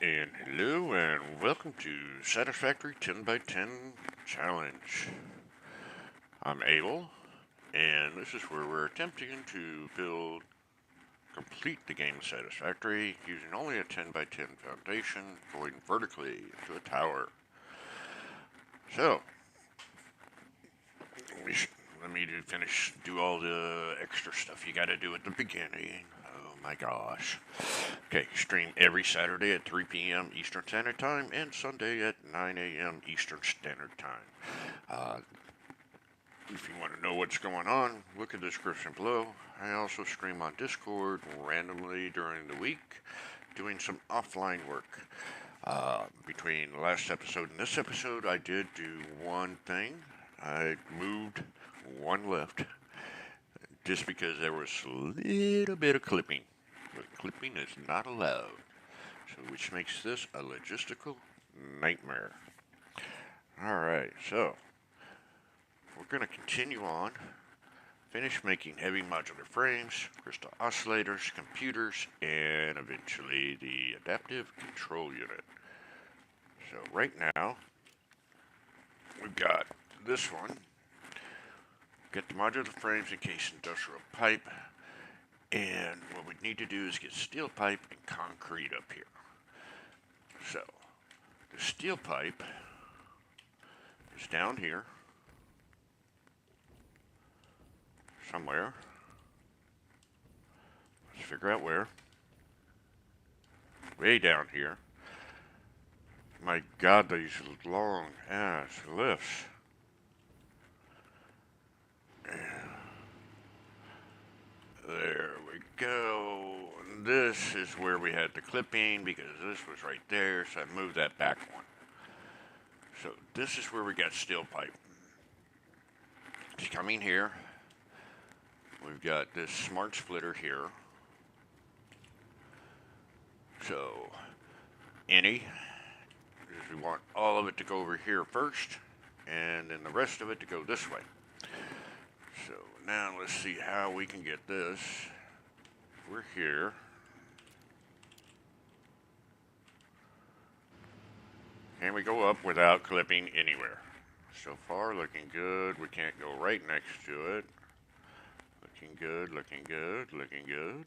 And hello and welcome to Satisfactory 10 by 10 Challenge. I'm Abel, and this is where we're attempting to complete the game Satisfactory using only a 10 by 10 foundation going vertically into a tower. So, let me do all the extra stuff you gotta do at the beginning. Oh my gosh. Okay, stream every Saturday at 3 p.m. Eastern Standard Time and Sunday at 9 a.m. Eastern Standard Time. Uh, if you want to know what's going on, look at the description below. I also stream on Discord randomly during the week, doing some offline work. Between the last episode and this episode, I did do one thing. I moved one lift just because there was a little bit of clipping. But clipping is not allowed, so which makes this a logistical nightmare. Alright, so we're going to continue on, finish making heavy modular frames, crystal oscillators, computers, and eventually the adaptive control unit. So right now, we've got this one. Get the modular frames encased in industrial pipe, and what we need to do is get steel pipe and concrete up here. So, the steel pipe is down here somewhere. Let's figure out where. Way down here. My God, these long ass lifts. There we go. This is where we had the clipping because this was right there, so I moved that back one. So this is where we got steel pipe. It's coming here. We've got this smart splitter here. So, we want all of it to go over here first, and then the rest of it to go this way. So now let's see how we can get this. We're here. Can we go up without clipping anywhere? So far, looking good. We can't go right next to it. Looking good, looking good, looking good.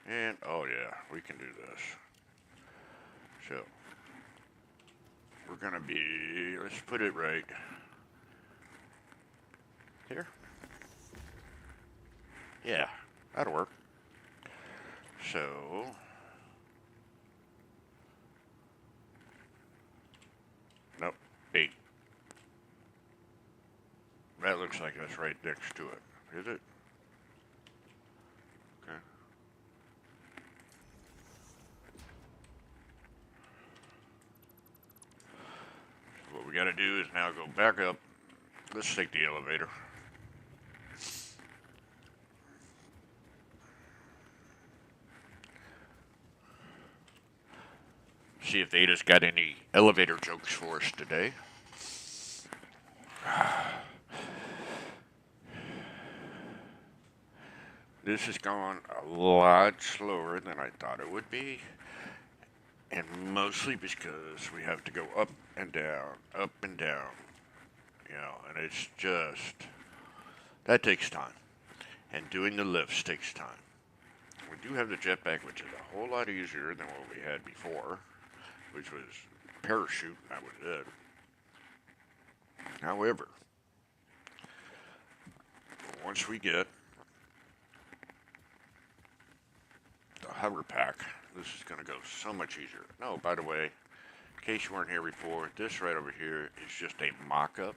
And, oh yeah, we can do this. So, we're gonna be, let's put it right here. Yeah, that'll work. So, nope, 8. That looks like that's right next to it. Is it? Okay. So what we gotta do is now go back up. Let's take the elevator. See if Ada's got any elevator jokes for us today. This is going a lot slower than I thought it would be. And mostly because we have to go up and down, up and down. You know, and it's just, that takes time. And doing the lifts takes time. We do have the jetpack, which is a whole lot easier than what we had before, which was parachute, and that was it. However, once we get the hover pack, this is going to go so much easier. No, by the way, in case you weren't here before, this right over here is just a mock-up.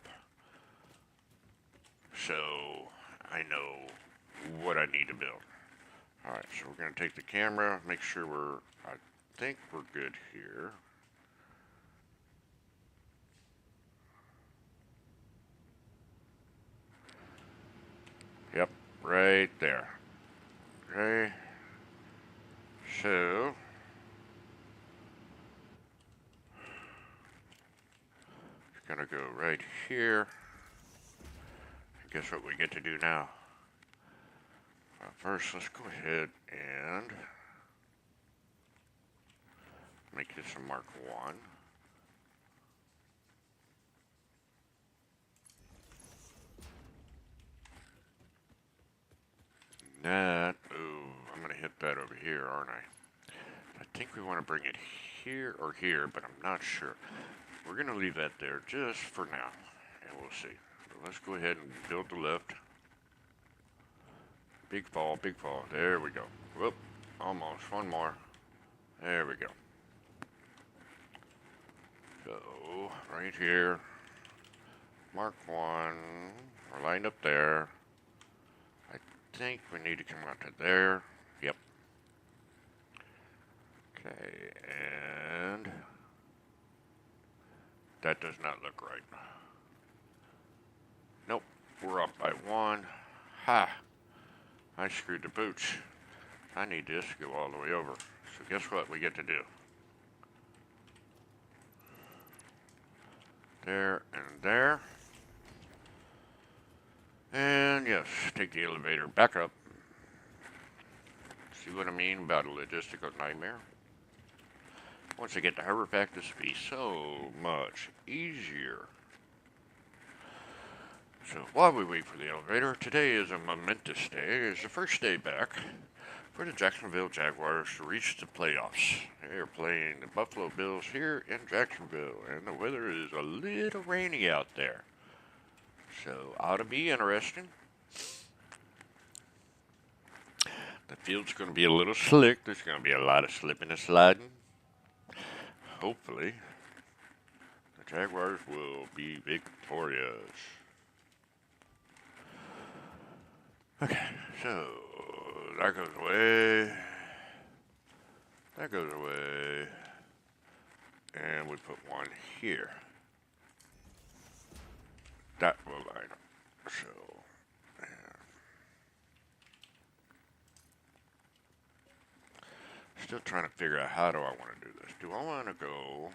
So I know what I need to build. Alright, so we're going to take the camera, make sure I think we're good here. Yep, right there. Okay. So, it's going to go right here. And guess what we get to do now? First, let's go ahead and Make this a Mark 1. That, ooh, I'm going to hit that over here, aren't I? I think we want to bring it here or here, but I'm not sure. We're going to leave that there just for now, and we'll see. So let's go ahead and build the lift. Big fall, big fall. There we go. Whoop, almost. One more. There we go. So, right here, Mark 1. We're lined up there. I think we need to come out to there. Yep. Okay, and that does not look right. Nope, we're off by 1. Ha! I screwed the pooch. I need this to go all the way over. So guess what we get to do? There and there. And yes, take the elevator back up. See what I mean about a logistical nightmare? Once I get the hoverpack, this will be so much easier. So while we wait for the elevator, today is a momentous day. It's the first day back for the Jacksonville Jaguars to reach the playoffs. They are playing the Buffalo Bills here in Jacksonville, and the weather is a little rainy out there. So ought to be interesting. The field's going to be a little slick. There's going to be a lot of slipping and sliding. Hopefully, the Jaguars will be victorious. Okay, so that goes away. That goes away. And we put one here. That will line up. So, still trying to figure out how do I want to do this. Do I want to go...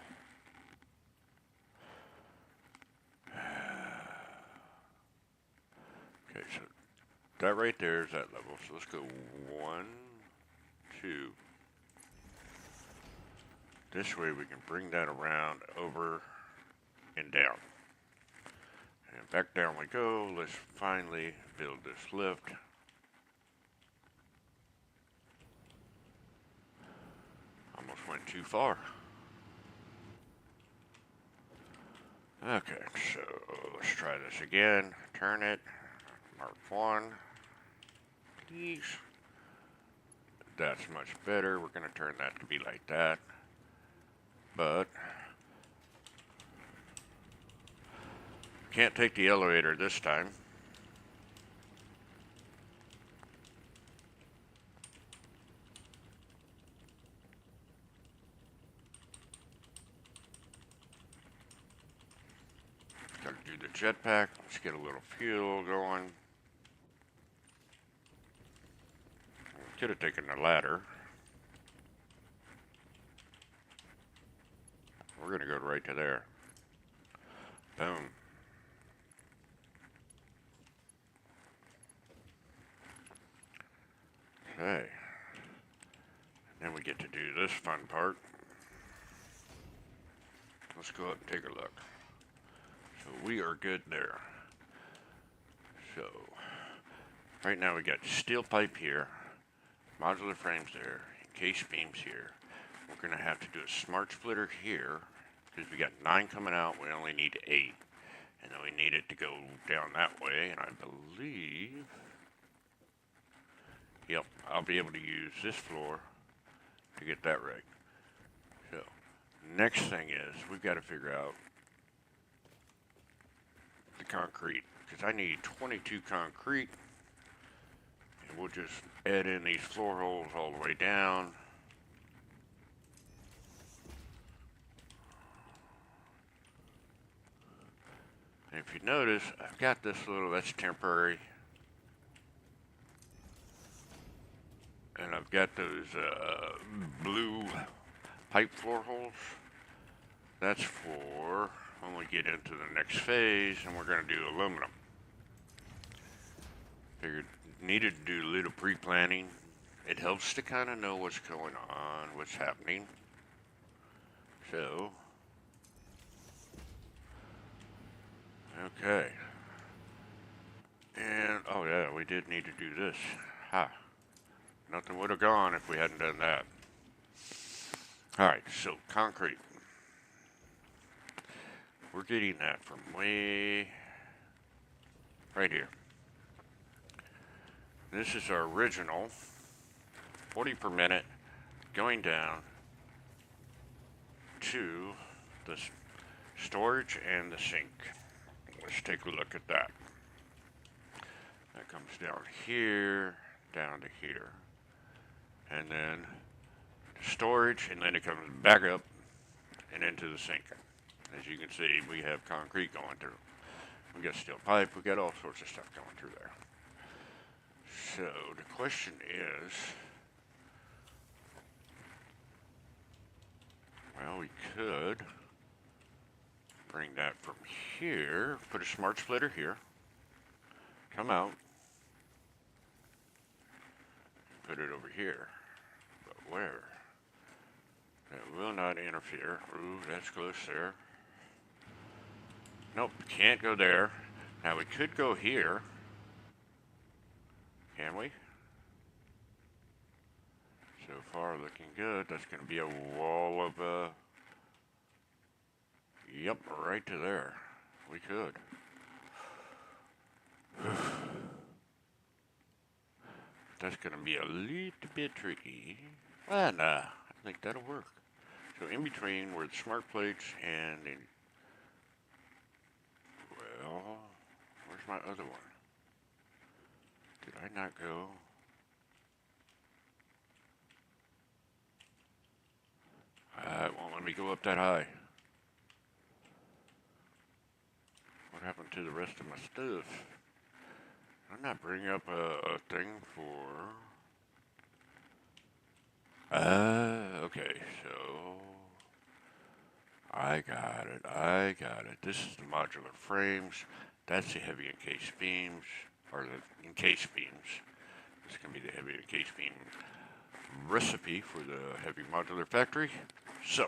Okay, so that right there is that level. So let's go 1, 2. This way we can bring that around, over, and down. And back down we go. Let's finally build this lift. Almost went too far. Okay, so let's try this again. Turn it. Mark 1. Please. That's much better. We're going to turn that to be like that. But can't take the elevator this time. Gotta do the jetpack. Let's get a little fuel going. Could have taken the ladder. We're gonna go right to there. Boom. Okay. Then we get to do this fun part. Let's go up and take a look. So we are good there. So, right now we got steel pipe here, modular frames there, encased beams here. We're going to have to do a smart splitter here, because we got 9 coming out, we only need 8. And then we need it to go down that way, and I believe... Yep, I'll be able to use this floor to get that right. So, next thing is, we've got to figure out the concrete, because I need 22 concrete, and we'll just add in these floor holes all the way down. And if you notice, I've got this little, that's temporary, and I've got those blue pipe floor holes. That's for when we get into the next phase and we're going to do aluminum. Figured needed to do a little pre-planning. It helps to kind of know what's going on, what's happening. So, okay. And, oh yeah, we did need to do this. Ha. Nothing would have gone if we hadn't done that. Alright, so concrete. We're getting that from way right here. This is our original 40 per minute going down to the storage and the sink. Let's take a look at that. That comes down here, down to here. And then storage, and then it comes back up and into the sink. As you can see, we have concrete going through. We got steel pipe, we got all sorts of stuff going through there. So the question is, well, we could bring that from here, put a smart splitter here, come out, put it over here. But where? That will not interfere. Ooh, that's close there. Nope, can't go there. Now we could go here. Can we? So far looking good. That's going to be a wall of, yep, right to there. We could. That's going to be a little bit tricky. Ah, nah, I think that'll work. So in between where the smart plates and the, well, where's my other one? Did I not go? It won't let me go up that high. What happened to the rest of my stuff? I'm not bringing up a thing for... okay, so... I got it. This is the modular frames. That's the heavy encased beams, or the encased beams. This can be the heavy encased beam recipe for the heavy modular factory. So,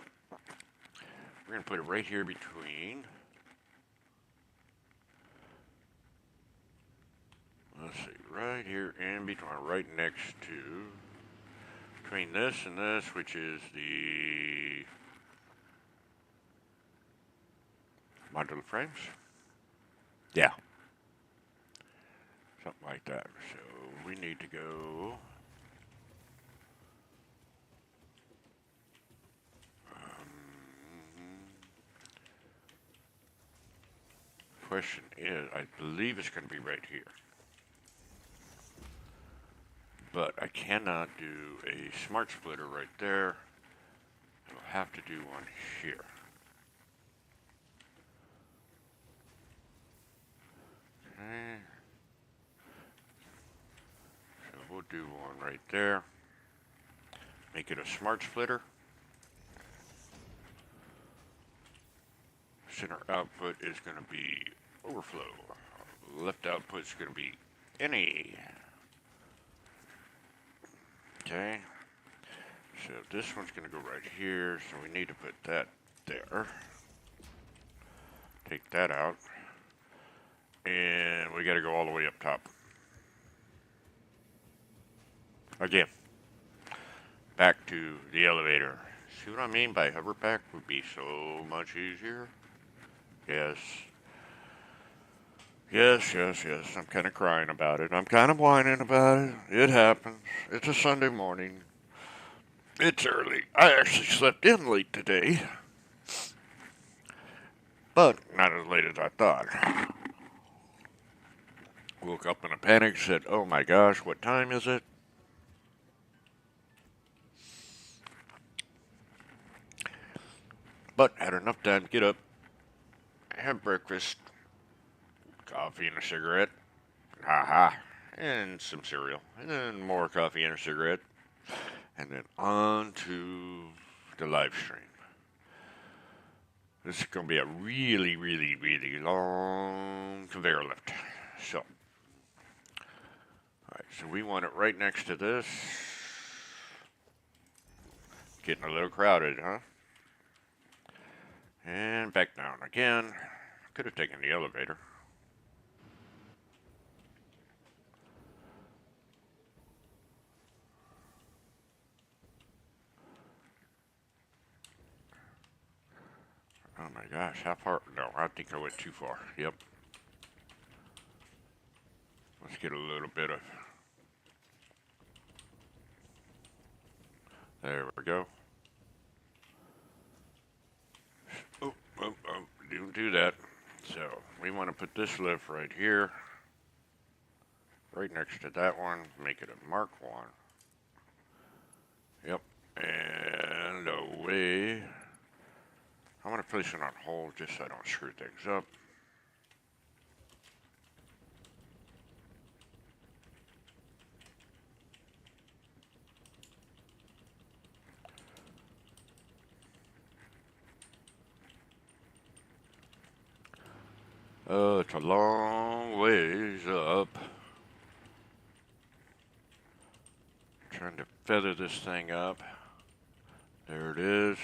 we're going to put it right here between... Let's see, right here in between, right next to... Between this and this, which is the... modular frames? Yeah. Something like that. So we need to go... question is, I believe it's going to be right here. But I cannot do a smart splitter right there. I'll have to do one here. Okay. So we'll do one right there. Make it a smart splitter. Center output is going to be overflow. Left output is going to be any. Okay. So this one's going to go right here. So we need to put that there. Take that out. And we got to go all the way up top. Again. Back to the elevator. See what I mean by hover pack would be so much easier? Yes. Yes. I'm kind of crying about it. I'm kind of whining about it. It happens. It's a Sunday morning. It's early. I actually slept in late today. But not as late as I thought. Woke up in a panic, said, oh my gosh, what time is it? But had enough time to get up, have breakfast, coffee and a cigarette, and some cereal, and then more coffee and a cigarette, and then on to the live stream. This is going to be a really, really, really long conveyor lift. So, alright, so we want it right next to this. Getting a little crowded, huh? And back down again. Could have taken the elevator. Oh my gosh, how far? No, I think I went too far. Yep. Let's get a little bit of... There we go. Oh, don't do that. So, we want to put this lift right here. Right next to that one. Make it a Mark 1. Yep. And away. I want to place it on hold just so I don't screw things up. Oh, it's a long ways up. Trying to feather this thing up. There it is.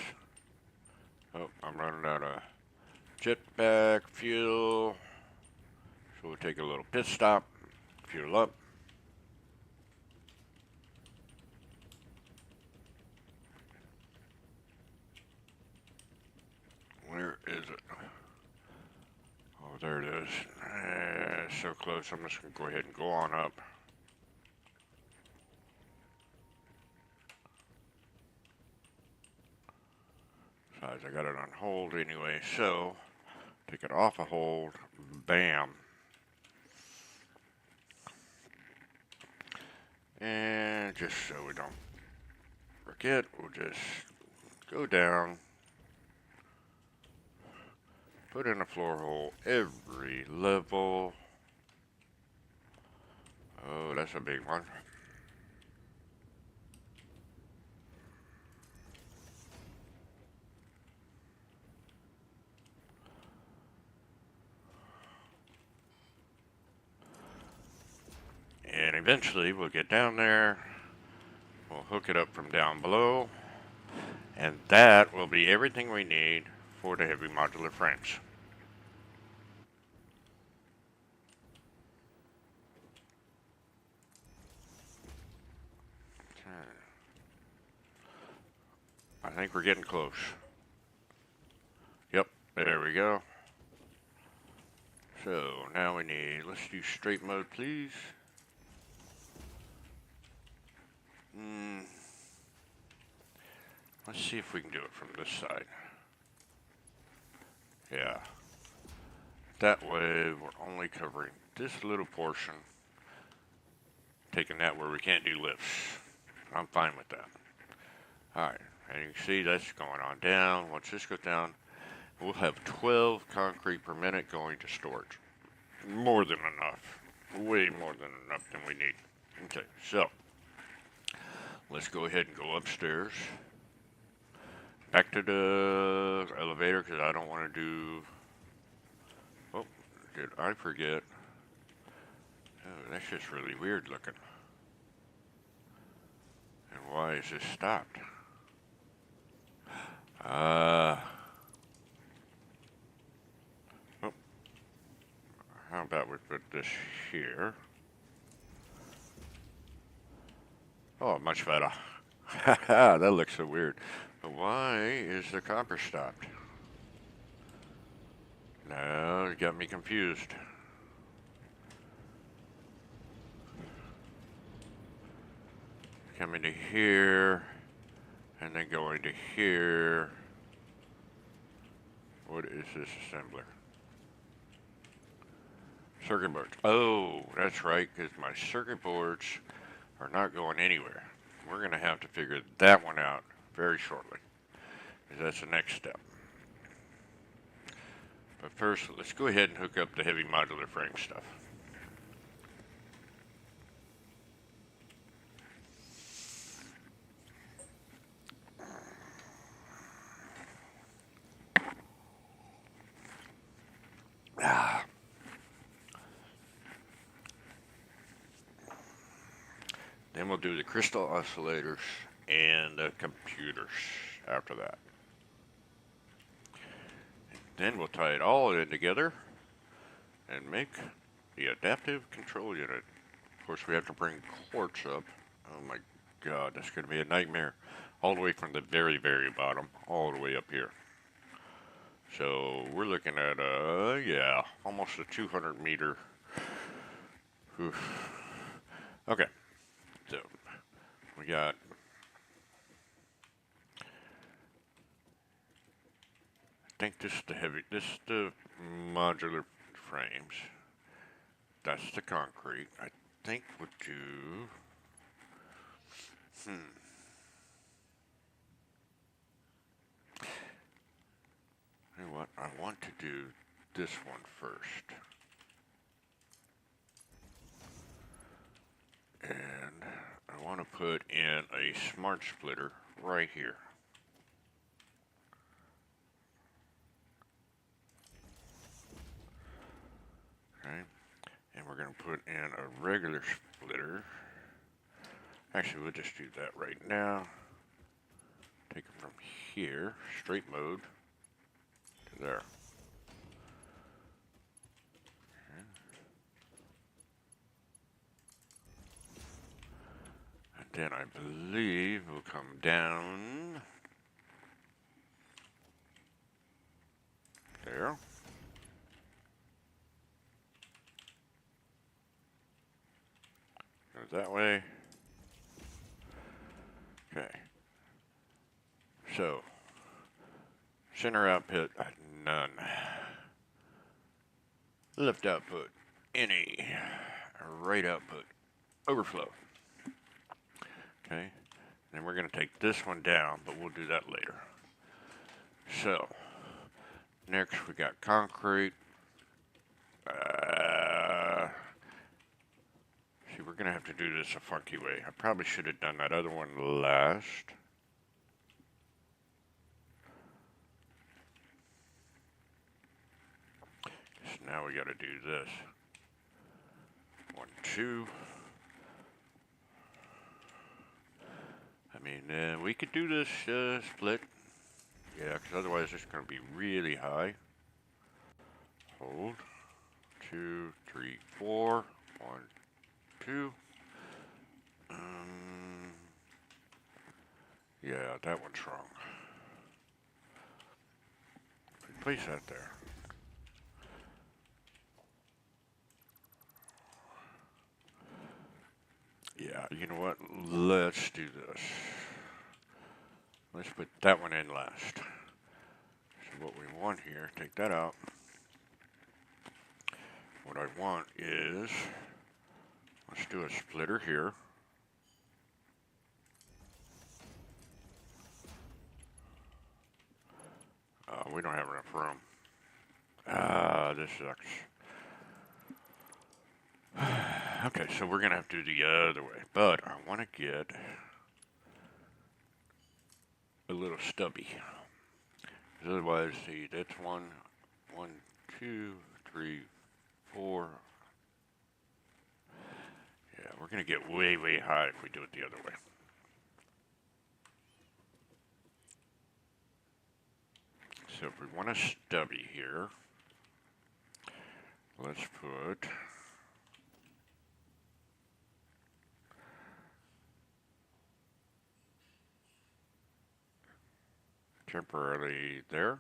Oh, I'm running out of jetpack fuel. So we'll take a little pit stop. Fuel up. Where is it? Oh, there it is. So close. I'm just going to go ahead and go on up. Besides, I got it on hold anyway, so take it off of hold. Bam. And just so we don't forget, we'll just go down. Put in a floor hole every level. Oh, that's a big one. And eventually we'll get down there. We'll hook it up from down below. And that will be everything we need for the heavy modular frames. I think we're getting close. Yep, there we go. So now we need, let's do straight mode, please. Let's see if we can do it from this side. Yeah. That way we're only covering this little portion. Taking that where we can't do lifts. I'm fine with that. Alright, and you can see that's going on down. Once this goes down, we'll have 12 concrete per minute going to storage. More than enough. Way more than enough than we need. Okay, so let's go ahead and go upstairs. Back to the elevator because I don't want to do... Oh, did I forget? Oh, that's just really weird looking. And why is this stopped? Oh, how about we put this here? Oh, much better. Haha, that looks so weird. But why is the copper stopped? No, it got me confused. Coming to here, and then going to here. What is this assembler? Circuit boards. Oh, that's right, because my circuit boards are not going anywhere. We're going to have to figure that one out very shortly, because that's the next step. But first, let's go ahead and hook up the heavy modular frame stuff. Then we'll do the crystal oscillators and the computers after that. Then we'll tie it all in together and make the adaptive control unit. Of course, we have to bring quartz up. Oh my god, that's going to be a nightmare. All the way from the very, very bottom, all the way up here. So we're looking at, yeah, almost a 200 meter. Oof. Okay, so we got I think this is the modular frames. That's the concrete. I think we'll do, you know what, I want to do this one first. And I want to put in a smart splitter right here. Okay, and we're going to put in a regular splitter. Actually, we'll just do that right now. Take it from here, straight mode, to there. And then I believe we'll come down there. Goes that way. Okay. So, center output, none. Left output, any. Right output, overflow. Okay. Then we're going to take this one down, but we'll do that later. So, next we got concrete. See, we're going to have to do this a funky way. I probably should have done that other one last. So now we got to do this. 1, 2. I mean, we could do this split. Yeah, because otherwise it's going to be really high. Hold. 2, 3, 4. 1, 2. Yeah, that one's wrong. Place that there. Yeah, you know what? Let's do this. Let's put that one in last. So what we want here, take that out. What I want is, let's do a splitter here. We don't have enough room. This sucks. Okay, so we're going to have to do the other way. But I want to get a little stubby. Otherwise, see, that's 1, 2, 3, 4. Yeah, we're going to get way, way high if we do it the other way. So if we want a stubby here, let's put temporarily there.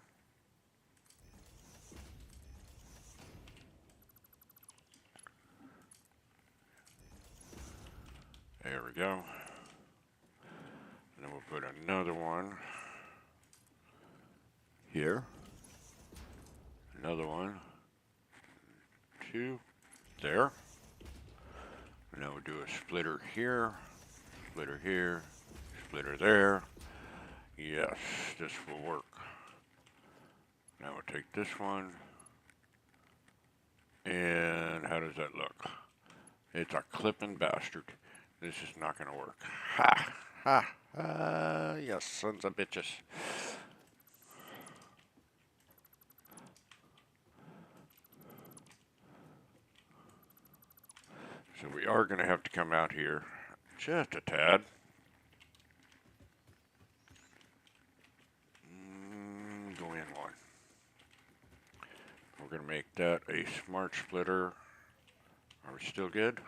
There we go. And then we'll put another one here. Another one. 2. There. And now we'll do a splitter here. Splitter here. Splitter there. Yes, this will work. Now we'll take this one. And how does that look? It's a clipping bastard. This is not going to work. Ha! Ha! Yes, sons of bitches. So we are going to have to come out here just a tad. Go in one. we're going to make that a smart splitter. Are we still good?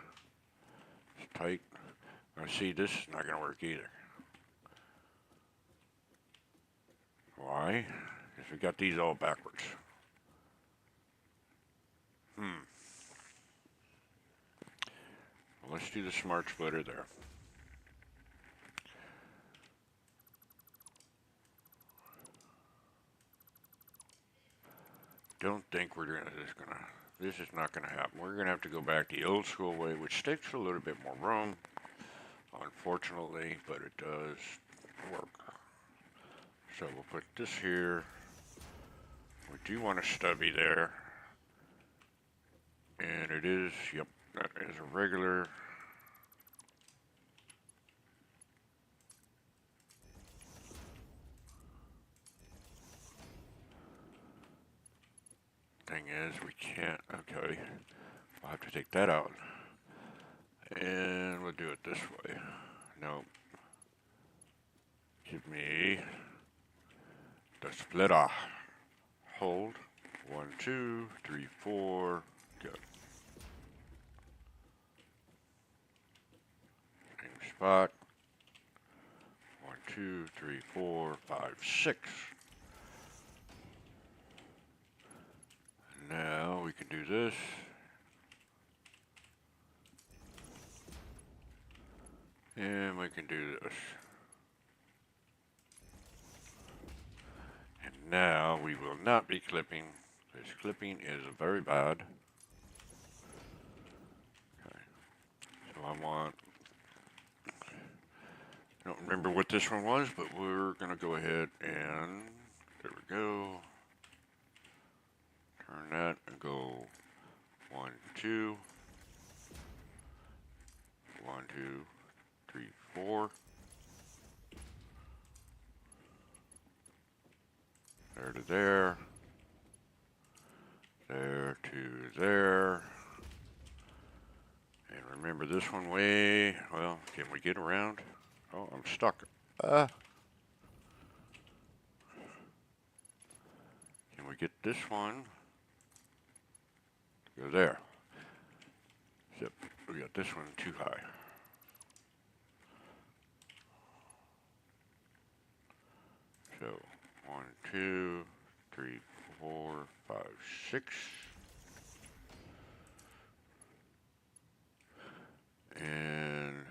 It's tight. Now see, this is not going to work either. Why? Because we got these all backwards. Well, let's do the smart splitter there. Don't think we're this is not gonna happen. We're gonna have to go back the old school way, which takes a little bit more room, unfortunately, but it does work. So we'll put this here. We do want a stubby there. And it is, yep, that is a regular. Thing is, we can't, okay. We'll have to take that out. And we'll do it this way. Nope. Give me the splitter. Hold. 1, 2, 3, 4. Good. Same spot. 1, 2, 3, 4, 5, 6. Now we can do this. And we can do this. And now we will not be clipping. This clipping is very bad. Okay. So I don't remember what this one was, but we're going to go ahead and there we go. Turn that and go 1, 2. 1, 2, 3, 4. There to there. There to there. And remember this one way. Well, can we get around? Oh, I'm stuck. Can we get this one? Go there. Except we got this one too high. So 1, 2, 3, 4, 5, 6. And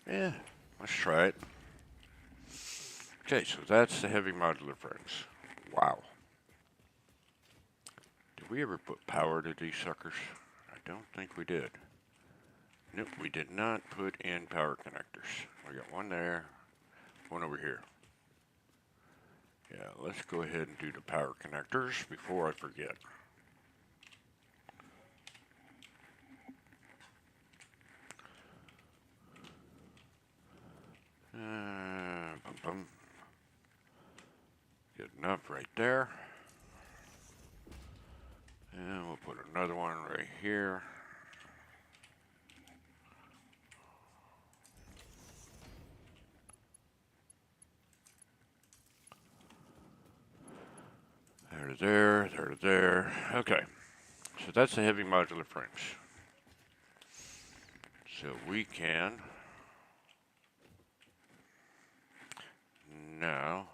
yeah, let's try it. Okay, so that's the heavy modular frames. Wow. Did we ever put power to these suckers? I don't think we did. Nope, we did not put in power connectors. We got one there, one over here. Yeah, let's go ahead and do the power connectors before I forget. Good enough right there. And we'll put another one right here. There to there, there to there. Okay, so that's the heavy modular frames. So we can now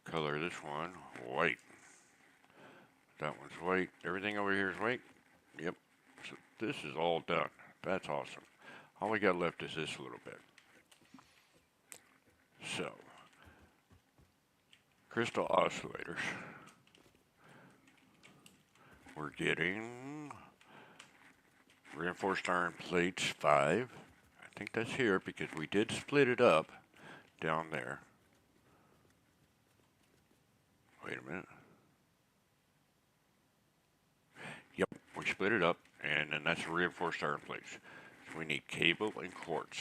color this one white. That one's white. Everything over here is white. Yep. So this is all done. That's awesome. All we got left is this a little bit. So, crystal oscillators. We're getting reinforced iron plates 5. I think that's here because we did split it up down there. Wait a minute. Yep, we split it up, and then that's reinforced iron plates. So we need cable and quartz.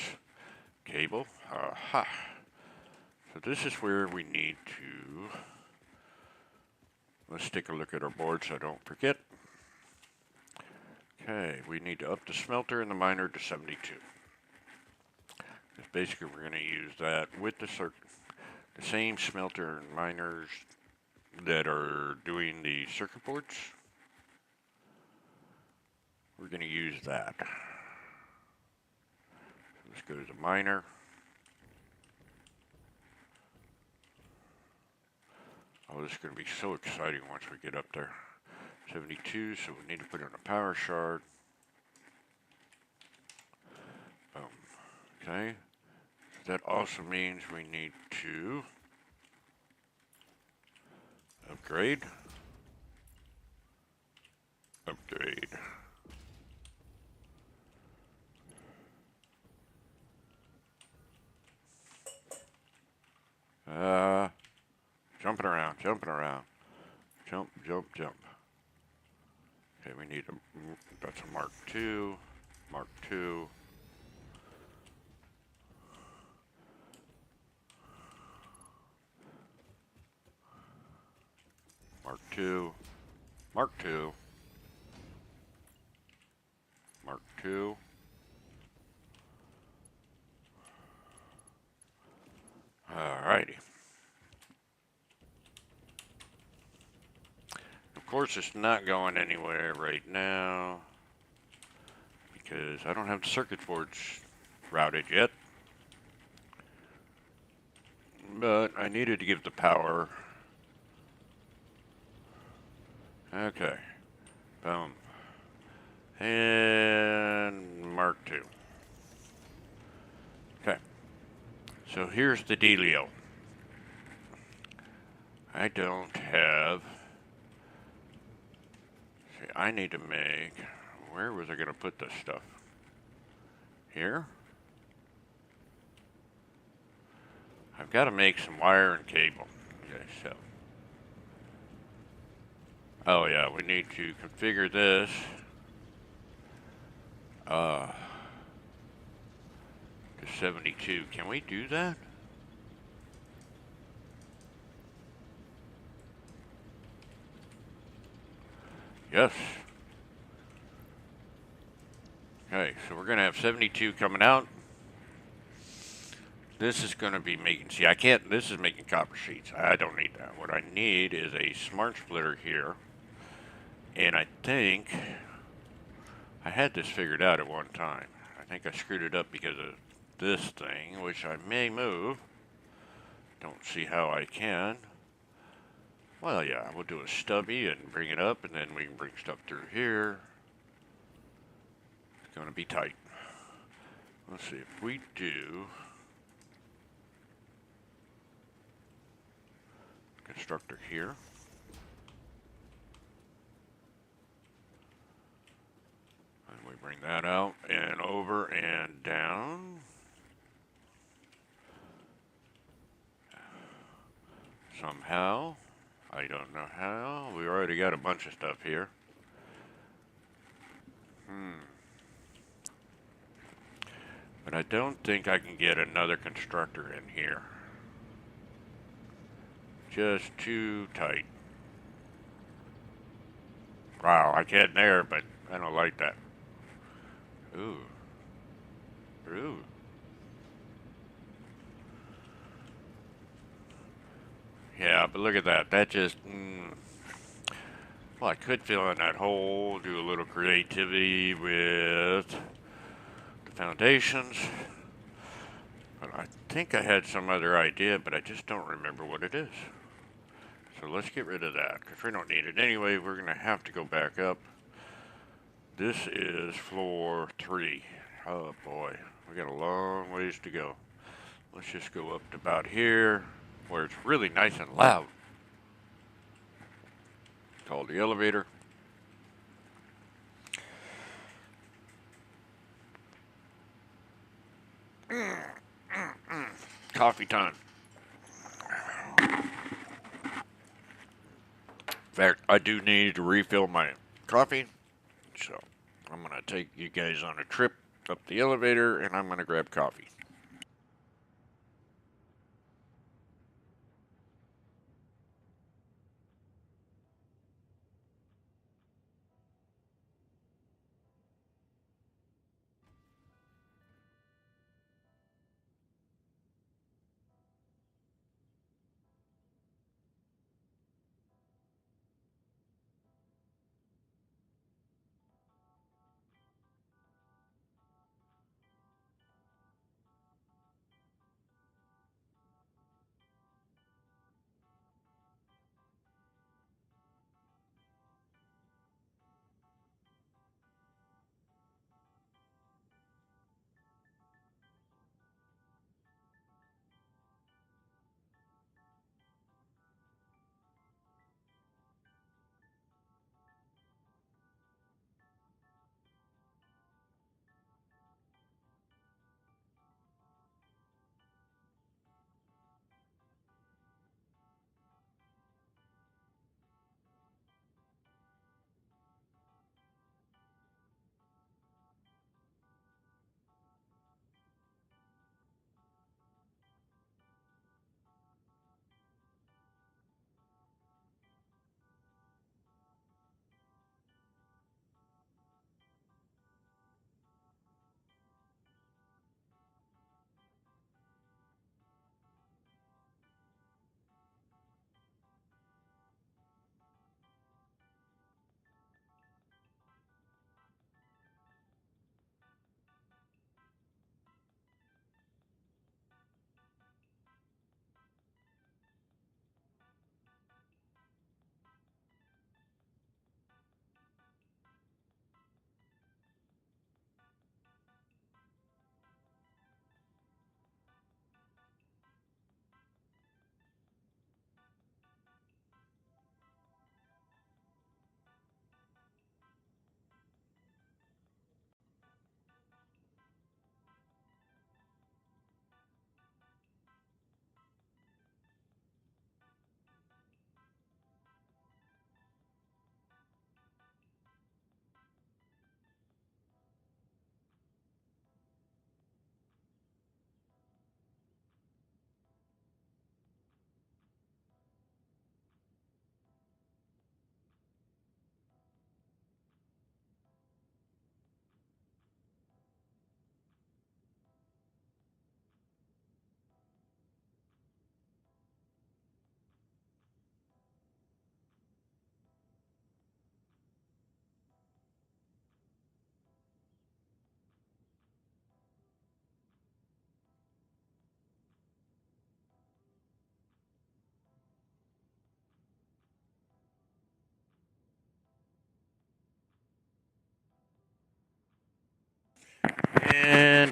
Cable, aha. So this is where we need to, let's take a look at our board so I don't forget. Okay, we need to up the smelter and the miner to 72. Because basically we're going to use that with the circuit. the same smelter and miners that are doing the circuit boards. We're going to use that. Let's go to the miner. Oh, this is going to be so exciting once we get up there. 72, so we need to put in a power shard. Boom. Okay. That also means we need to upgrade. Upgrade. Jumping around, jumping around. Jump, jump, jump. Okay, we need a, that's a Mark II, Mark II. Mark II, Mark II, Mark II. Alrighty. Of course, it's not going anywhere right now because I don't have the circuit boards routed yet. But I needed to give the power. Okay. Boom. And Mark II. Okay. So here's the dealio. I don't have... See, I need to make... Where was I going to put this stuff? Here? I've got to make some wire and cable. Okay, so... Oh yeah, we need to configure this. To 72. Can we do that? Yes. Okay, so we're going to have 72 coming out. This is going to be making, see, I can't, this is making copper sheets. I don't need that. What I need is a smart splitter here. And I think I had this figured out at one time. I think I screwed it up because of this thing, which I may move. Don't see how I can. Well, yeah, we'll do a stubby and bring it up, and then we can bring stuff through here. It's going to be tight. Let's see if we do constructor here. And we bring that out and over and down. Somehow. I don't know how. We already got a bunch of stuff here. But I don't think I can get another constructor in here. Just too tight. Wow, I can there, but I don't like that. Ooh. Ooh. Yeah, but look at that. That just... Well, I could fill in that hole, do a little creativity with the foundations. But I think I had some other idea, but I just don't remember what it is. So let's get rid of that, because we don't need it anyway. We're going to have to go back up. This is floor 3. Oh boy, we got a long ways to go. Let's just go up to about here, where it's really nice and loud. Called the elevator. Coffee time. In fact, I do need to refill my coffee, so I'm going to take you guys on a trip up the elevator, and I'm going to grab coffee.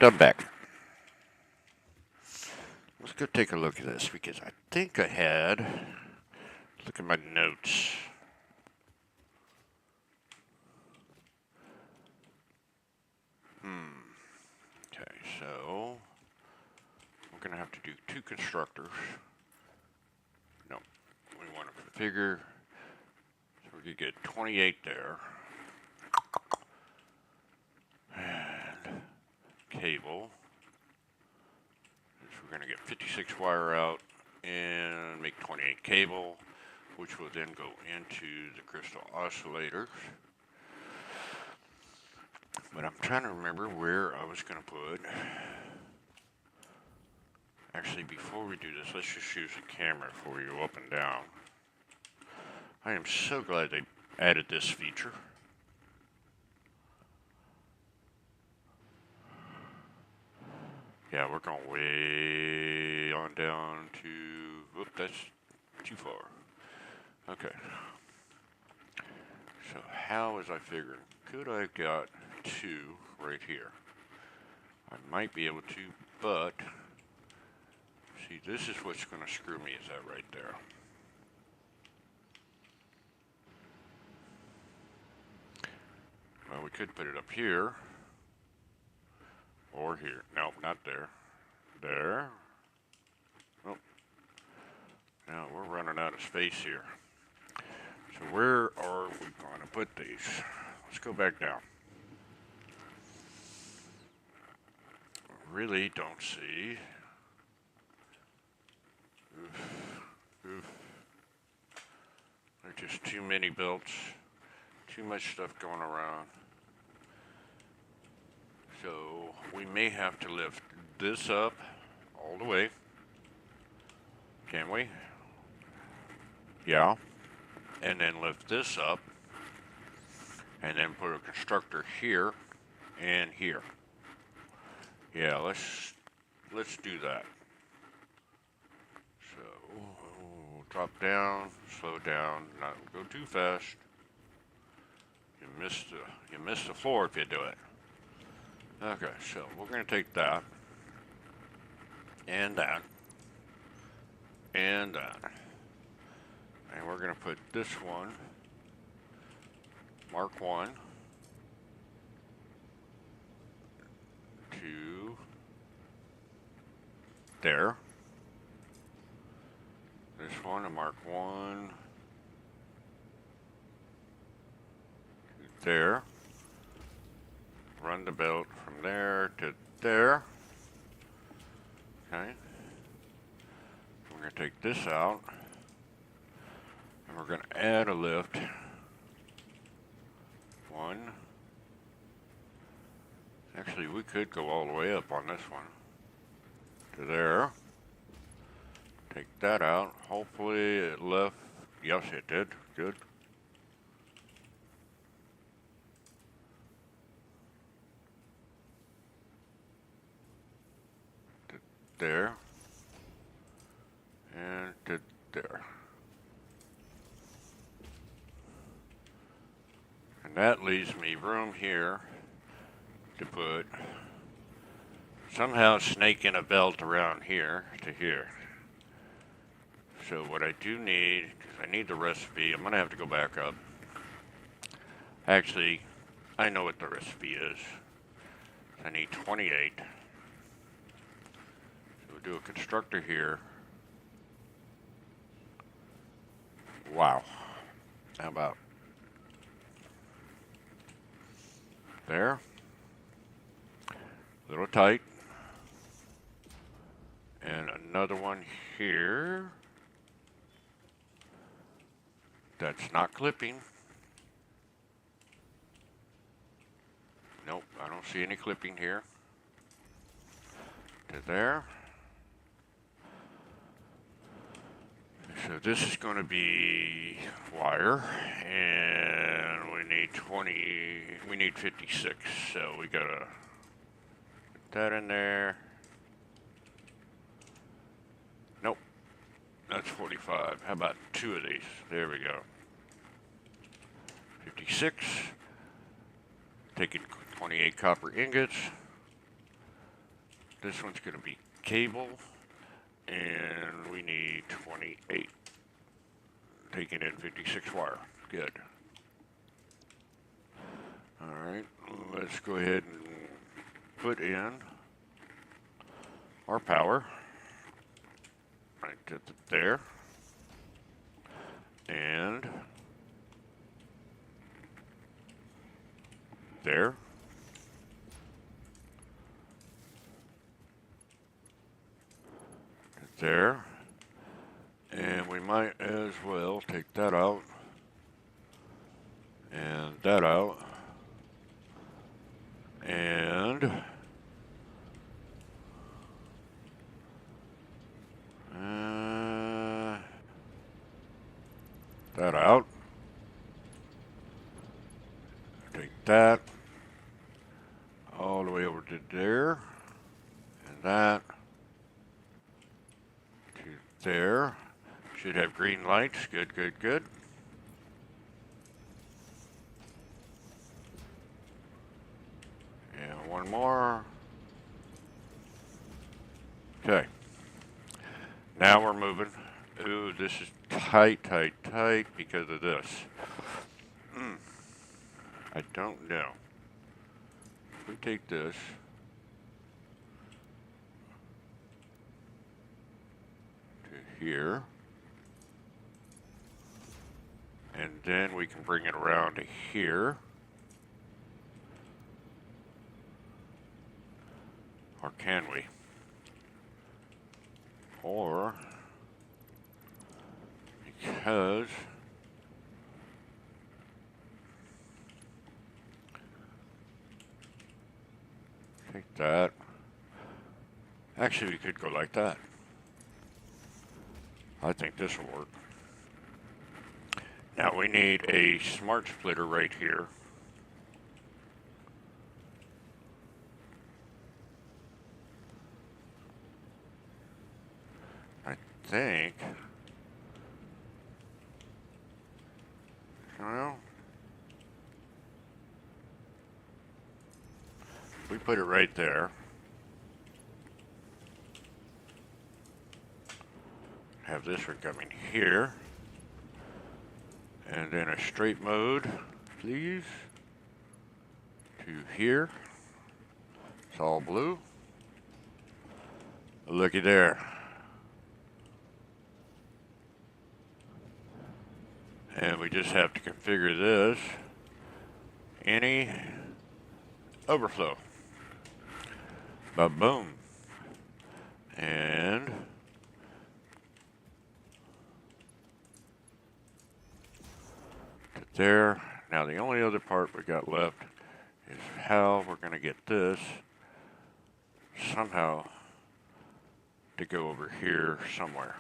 And I'm back. Let's go take a look at this because I think I had. Look at my notes. Okay, so we're going to have to do 2 constructors. No, we want to configure. So we could get 28 there. And cable. So we're going to get 56 wire out and make 28 cable, which will then go into the crystal oscillators. But I'm trying to remember where I was going to put. Actually, before we do this, let's just use the camera before we go up and down. I am so glad they added this feature. Yeah, we're going way on down to, whoop, that's too far. Okay. So how was I figuring? Could I have got 2 right here? I might be able to, but see, this is what's going to screw me, is that right there. Well, we could put it up here. Or here. No, not there. There. Oh. Now we're running out of space here. So where are we going to put these? Let's go back down. Really don't see. Oof. There's just too many belts. Too much stuff going around. So we may have to lift this up all the way. Can we? Yeah. And then lift this up. And then put a constructor here and here. Yeah, let's do that. So drop down, slow down, not go too fast. You miss the floor if you do it. Okay, so we're going to take that, and that, and that, and we're going to put this one, mark 1, to there, this one, and mark 1, to there. Run the belt from there to there. Okay. We're going to take this out. And we're going to add a lift. 1. Actually, we could go all the way up on this one. To there. Take that out. Hopefully it left. Yes, it did. Good. There and to there, and that leaves me room here to put somehow snake in a belt around here to here. So what I do need, because I need the recipe, I'm gonna have to go back up. Actually, I know what the recipe is. I need 28. Do a constructor here. Wow. How about there? A little tight. And another one here. That's not clipping. Nope, I don't see any clipping here. To there. So this is going to be wire, and we need 56, so we gotta put that in there. Nope, that's 45. How about 2 of these? There we go. 56, taking 28 copper ingots, This one's going to be cable, and we need 28. Taking in 56 wire. Good. Alright, let's go ahead and put in our power. Right there. And there. There. And we might as well take that out. And that out. And that out. Take that all the way over to there, and that to there. Should have green lights. Good, good, good. And one more. Okay. Now we're moving. Ooh, this is tight, tight, tight because of this. I don't know. If we take this, to here, and then we can bring it around to here, or can we? Or, because take that. Actually, we could go like that. I think this will work. Now we need a smart splitter right here. I think. Well, we put it right there. Have this one coming here. And then a straight mode, please. To here. It's all blue. Looky there. And we just have to configure this. Any overflow. Ba-boom. And there. Now the only other part we got left is how we're going to get this somehow to go over here somewhere.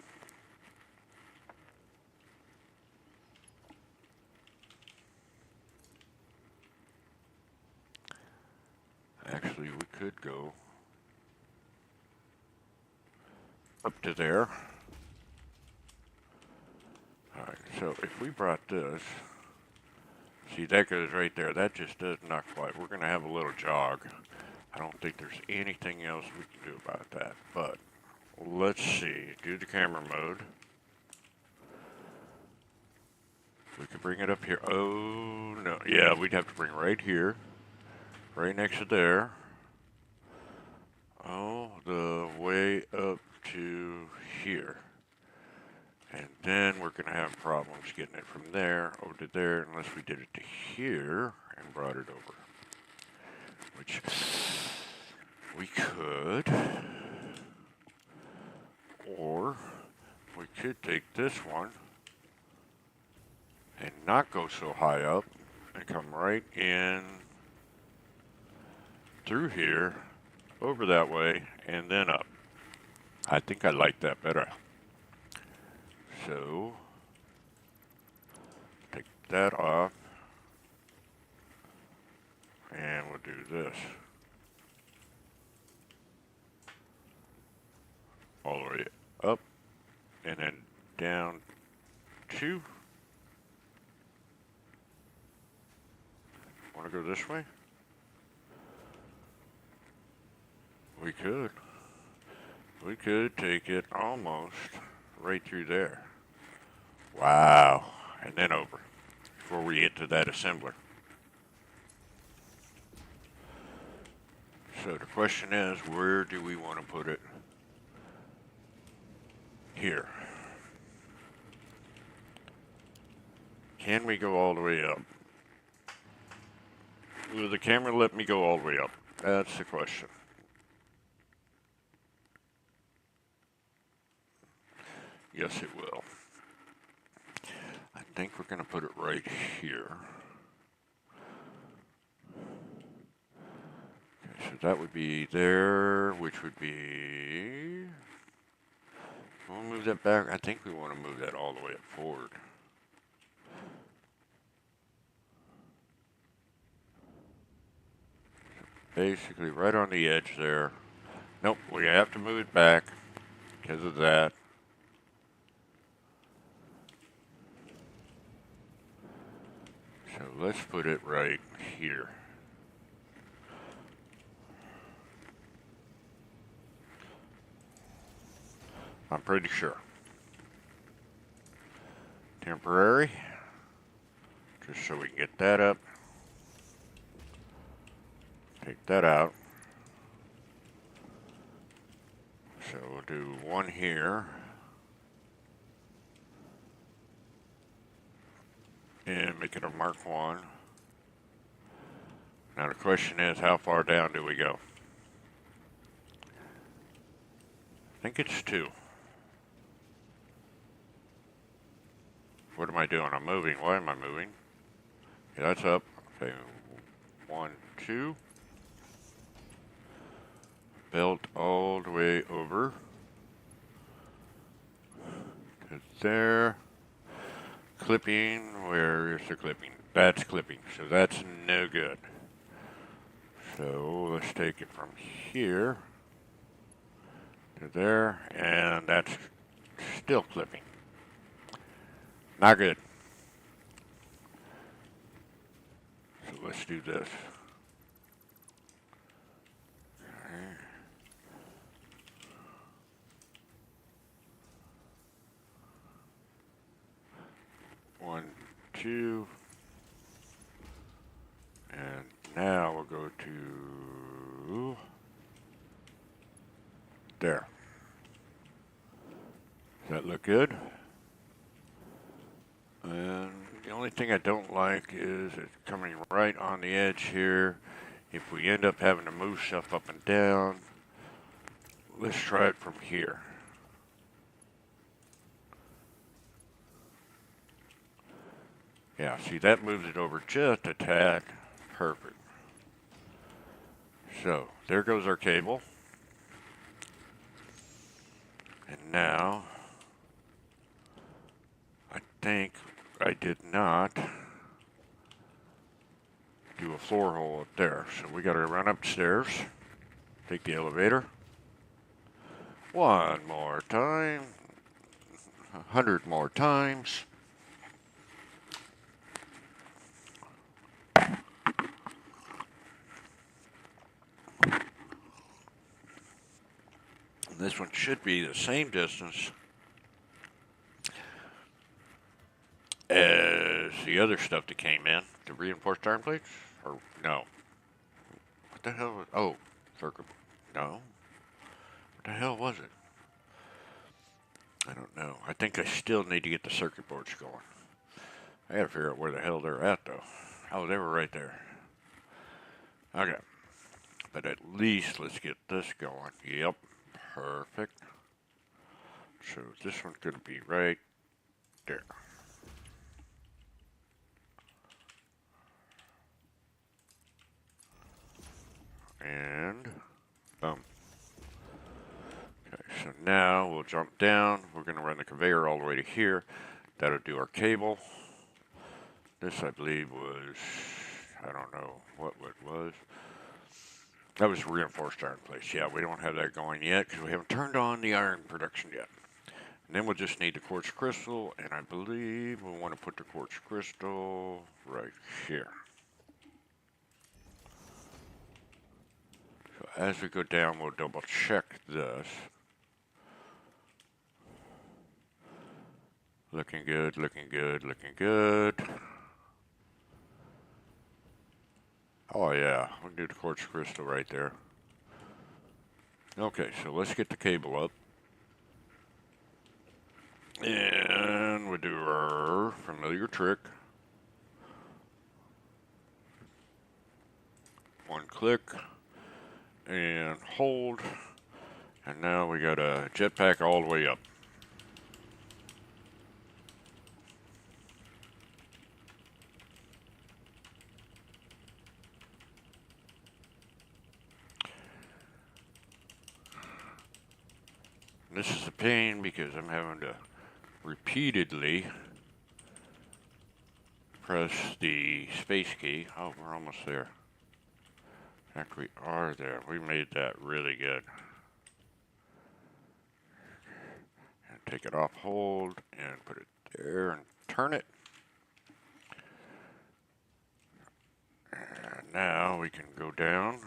Actually, we could go up to there. Alright, so if we brought this, see that goes right there. That just does not quite. We're going to have a little jog. I don't think there's anything else we can do about that. But let's see. Do the camera mode. We could bring it up here. Oh, no. Yeah, we'd have to bring it right here. Right next to there. Oh, the way up to here. And then we're going to have problems getting it from there over to there unless we did it to here and brought it over. Which we could. Or we could take this one and not go so high up and come right in through here, over that way, and then up. I think I like that better. So, take that off, and we'll do this. All the way up, and then down 2. Want to go this way? We could. We could take it almost right through there. Wow. And then over before we get to that assembler. So the question is, where do we want to put it? Here. Can we go all the way up? Will the camera let me go all the way up? That's the question. Yes, it will. I think we're going to put it right here. Okay, so that would be there, which would be... We'll move that back. I think we want to move that all the way up forward. Basically right on the edge there. Nope, we have to move it back because of that. So let's put it right here. I'm pretty sure. Temporary. Just so we can get that up. Take that out. So we'll do one here. And make it a Mark 1. Now the question is, how far down do we go? I think it's 2. What am I doing? I'm moving. Why am I moving? Okay, that's up. Okay, 1, 2. Belt all the way over to there. Clipping, where is the clipping? That's clipping, so that's no good. So let's take it from here to there, and that's still clipping. Not good. So let's do this. Okay. 1, 2. And now we'll go to there. Does that look good? And the only thing I don't like is it's coming right on the edge here. If we end up having to move stuff up and down, let's try it from here. Yeah, see, that moves it over just a tad. Perfect. So, there goes our cable. And now, I think I did not do a floor hole up there. So we got to run upstairs, take the elevator. One more time. 100 more times. This one should be the same distance as the other stuff that came in. The reinforced iron plates? Or no? What the hell was... Oh, circuit... No. What the hell was it? I don't know. I think I still need to get the circuit boards going. I gotta figure out where the hell they're at, though. Oh, they were right there. Okay. But at least let's get this going. Yep. Perfect. So this one's going to be right there. And boom. Okay, so now we'll jump down. We're going to run the conveyor all the way to here. That'll do our cable. This, I believe, was, I don't know what it was. That was reinforced iron plates. Yeah, we don't have that going yet because we haven't turned on the iron production yet. And then we'll just need the quartz crystal, and I believe we'll want to put the quartz crystal right here. So as we go down, we'll double check this. Looking good, looking good, looking good. Oh yeah, we can do the quartz crystal right there. Okay, so let's get the cable up. And we'll do our familiar trick. One click and hold. And now we got a jetpack all the way up. This is a pain because I'm having to repeatedly press the space key. Oh, we're almost there. In fact, we are there. We made that really good. And take it off hold and put it there and turn it. And now we can go down.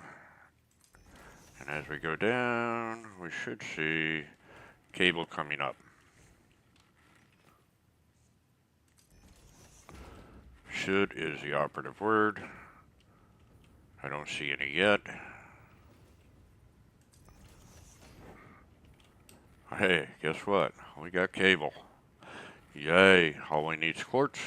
And as we go down, we should see cable coming up. Should is the operative word. I don't see any yet. Hey, guess what? We got cable. Yay, all we need is quartz.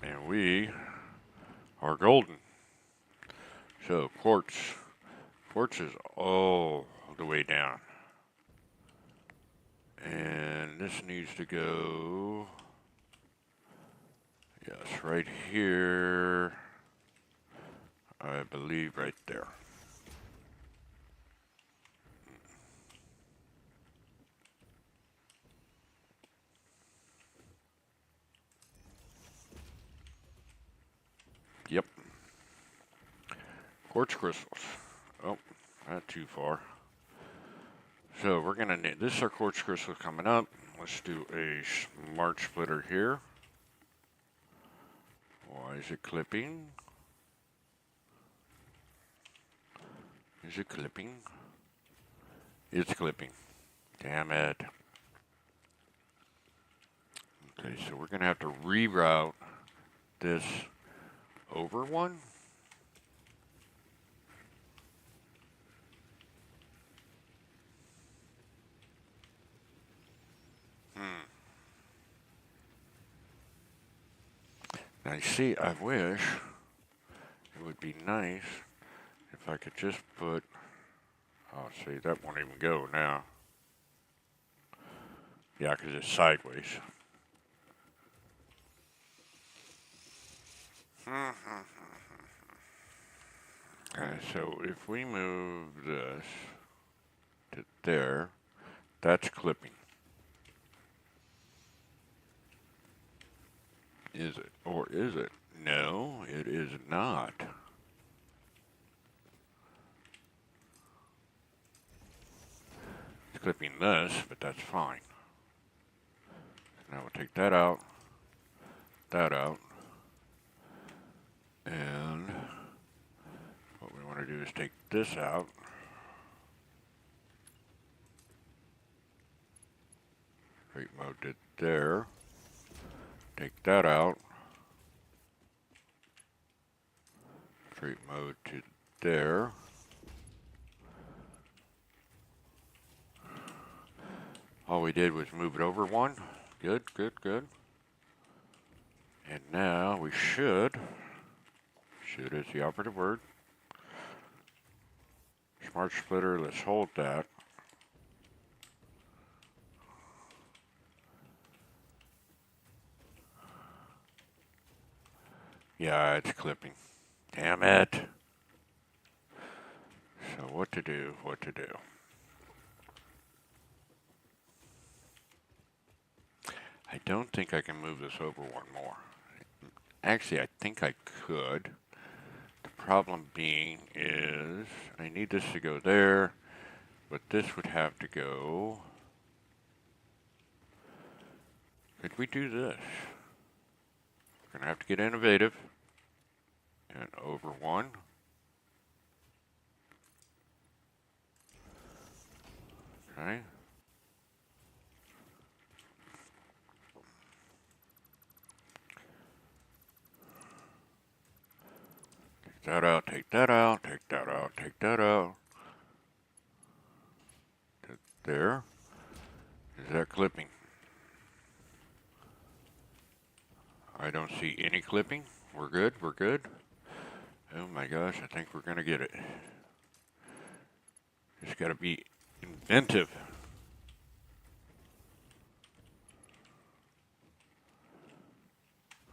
And we are golden. So quartz is all the way down. And this needs to go, yes, right here. I believe right there. Yep. Quartz crystals. Oh, not too far. So we're gonna need, this is our quartz crystal coming up. Let's do a smart splitter here. Why is it clipping? Is it clipping? It's clipping. Damn it. Okay, so we're gonna have to reroute this over one. Now you see, I wish it would be nice if I could just put, oh see, that won't even go now. Yeah, because it's sideways. So if we move this to there, that's clipping. Is it? Or is it? No, it is not. It's clipping this, but that's fine. Now we'll take that out, and what we want to do is take this out. Create mode to there. Take that out. Create mode to there. All we did was move it over one. Good, good, good. And now we should is the operative word. Smart splitter, let's hold that. Yeah, it's clipping. Damn it. So what to do, what to do. I don't think I can move this over one more. Actually, I think I could. The problem being is I need this to go there, but this would have to go. Could we do this? We're going to have to get innovative. and over one. Okay. Take that out, take that out, take that out, take that out. There. Is that clipping? I don't see any clipping. We're good, we're good. Oh my gosh, I think we're gonna get it. Just gotta be inventive.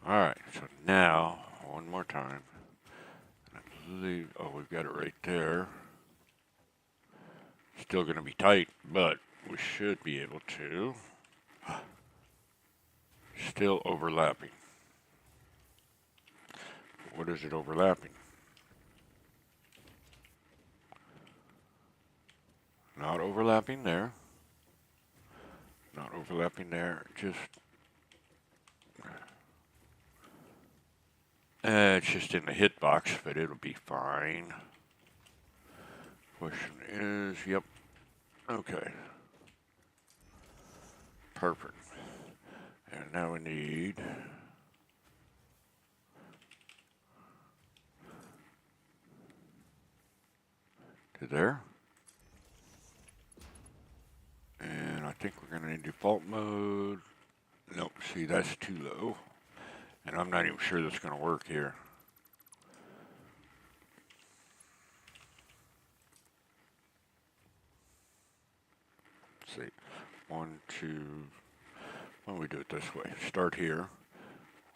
Alright, so now, one more time. I believe, oh, we've got it right there. Still gonna be tight, but we should be able to. Still overlapping. What is it overlapping? Not overlapping there. Not overlapping there. Just it's just in the hitbox, but it'll be fine. Question is, yep. Okay. Perfect. And now we need to there. And I think we're going to need default mode. Nope, see, that's too low. And I'm not even sure that's going to work here. Let's see. 1, 2. Why don't we do it this way? Start here.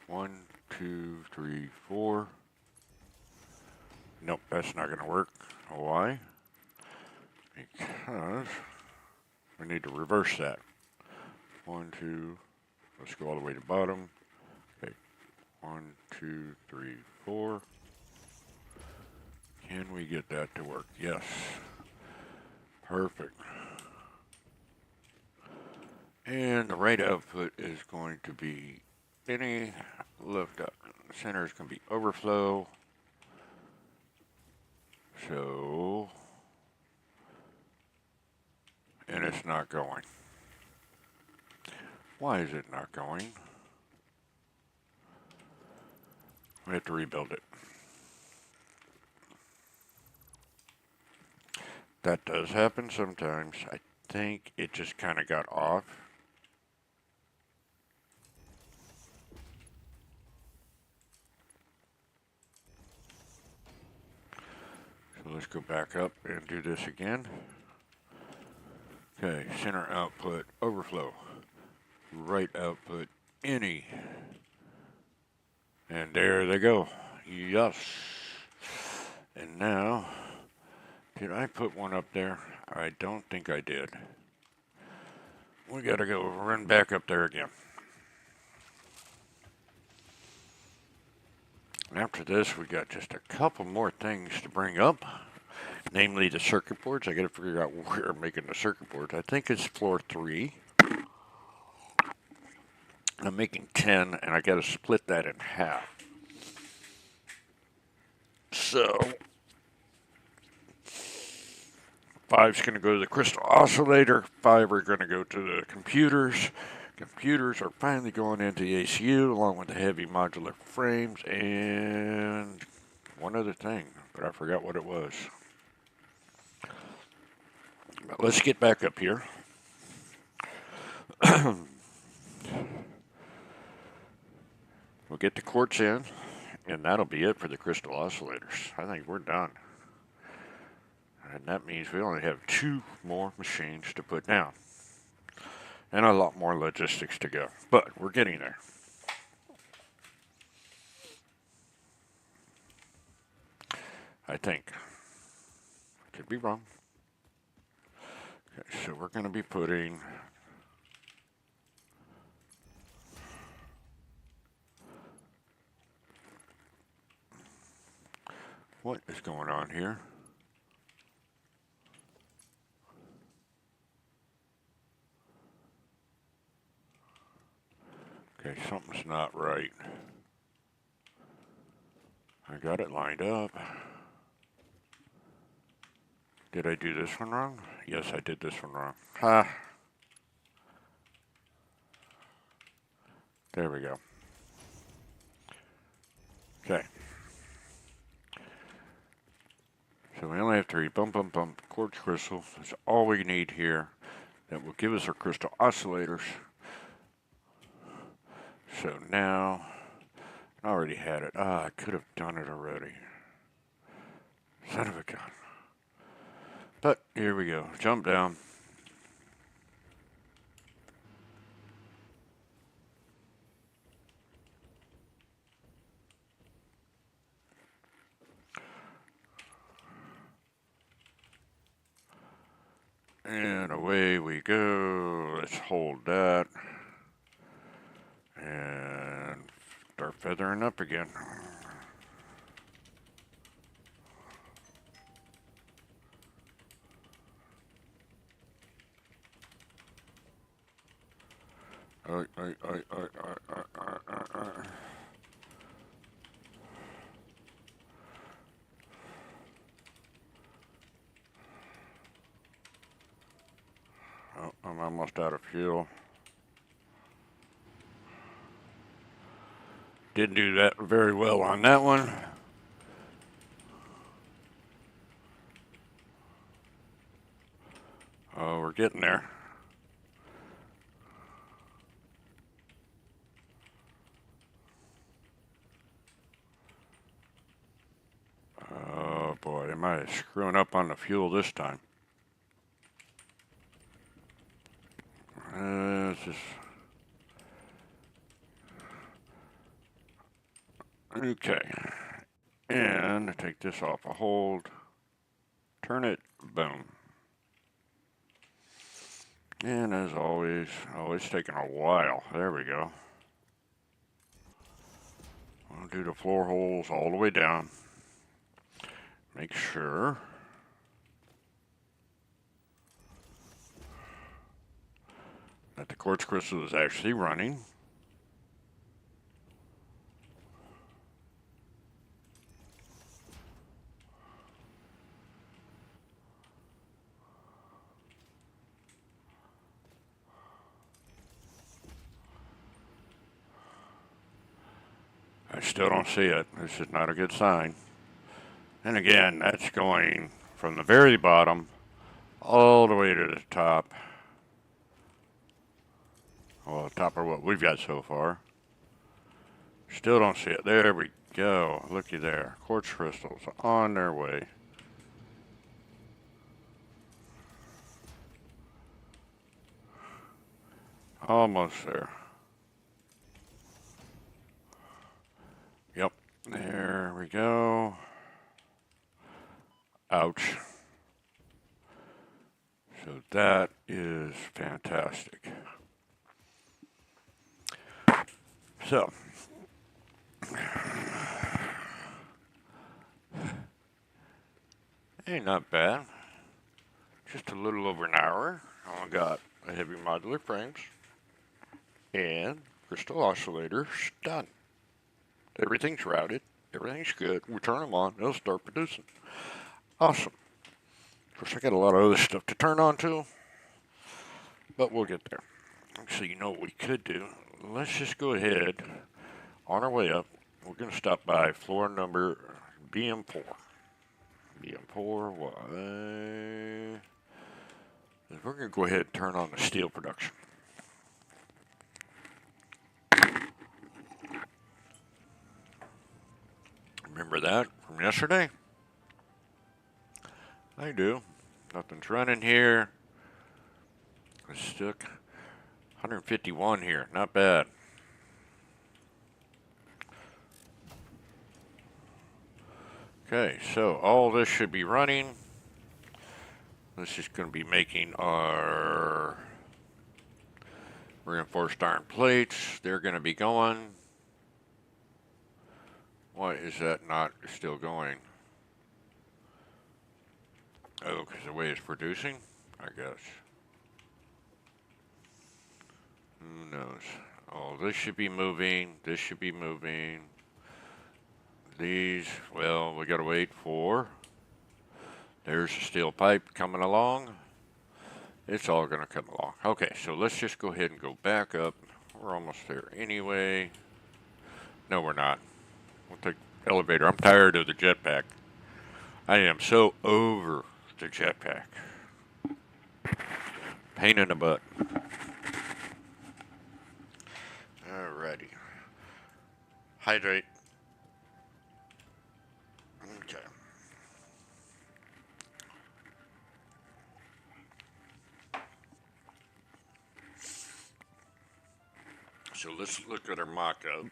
1, 2, 3, 4. Nope, that's not going to work. Why? Because we need to reverse that. 1, 2. Let's go all the way to bottom. Okay. 1, 2, 3, 4. Can we get that to work? Yes. Perfect. And the right output is going to be any left out. Center is going to be overflow. So, and it's not going. Why is it not going? We have to rebuild it. That does happen sometimes. I think it just kind of got off. So let's go back up and do this again. Okay, center output, overflow. Right output, any. And there they go. Yes. And now, did I put one up there? I don't think I did. We gotta go run back up there again. After this, we got just a couple more things to bring up, namely the circuit boards. I gotta figure out where I'm making the circuit boards. I think it's floor 3. I'm making 10, and I gotta split that in half. So, 5's going to go to the crystal oscillator. 5 are going to go to the computers. Computers are finally going into the ACU along with the heavy modular frames and one other thing, but I forgot what it was. But let's get back up here. We'll get the quartz in, and that'll be it for the crystal oscillators. I think we're done. And that means we only have 2 more machines to put down. And a lot more logistics to go. But we're getting there. I think. Could be wrong. Okay, so we're going to be putting what is going on here? Okay, something's not right. I got it lined up. Did I do this one wrong? Yes, I did this one wrong. Ha! There we go. Okay. So we only have 3 bump quartz crystals. That's all we need here. That will give us our crystal oscillators. So now, I already had it. Ah, I could have done it already. Son of a gun. But here we go. Jump down. And away we go. Let's hold that. And start feathering up again. Oh, I'm almost out of fuel. Didn't do that very well on that one. Oh, we're getting there. Oh boy, am I screwing up on the fuel this time. Just okay. And take this off a hold. Turn it, boom. And as always, it's taking a while. There we go. I'll do the floor holes all the way down. Make sure that the quartz crystal is actually running. I still don't see it. This is not a good sign. And again, that's going from the very bottom all the way to the top. Well, the top of what we've got so far. Still don't see it. There we go. Looky there. Quartz crystals on their way. Almost there. Yep. There we go. Ouch. So that is fantastic. So, hey, not bad. Just a little over an hour. I got a heavy modular frames and crystal oscillators done. Everything's routed. Everything's good. We turn them on. They'll start producing. Awesome. Of course, I got a lot of other stuff to turn on too, but we'll get there. So you know what we could do? Let's just go ahead. On our way up, we're going to stop by floor number BM4. BM4, why? We're going to go ahead and turn on the steel production. Remember that from yesterday? I do. Nothing's running here. It's stuck. 151 here. Not bad. Okay, so all this should be running. This is going to be making our reinforced iron plates. They're going to be going. Why is that not still going? Oh, because the way it's producing, I guess. Who knows? Oh, this should be moving. This should be moving. These, well, we gotta wait for, there's a steel pipe coming along. It's all gonna come along. Okay, so let's just go ahead and go back up. We're almost there anyway. No, we're not. We'll take the elevator. I'm tired of the jetpack. I am so over the jetpack. Pain in the butt. Alrighty. Hydrate. Okay. So let's look at our mock-up.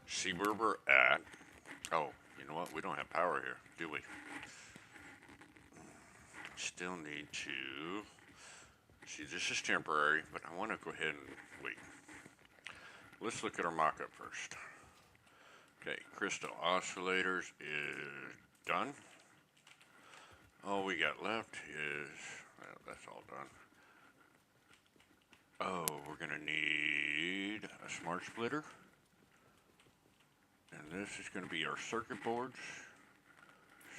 See where we're at. Oh, you know what? We don't have power here, do we? Still need to... See, this is temporary, but I want to go ahead and wait. Let's look at our mock-up first. Okay, crystal oscillators is done. All we got left is... Well, that's all done. Oh, we're going to need a smart splitter. And this is going to be our circuit boards.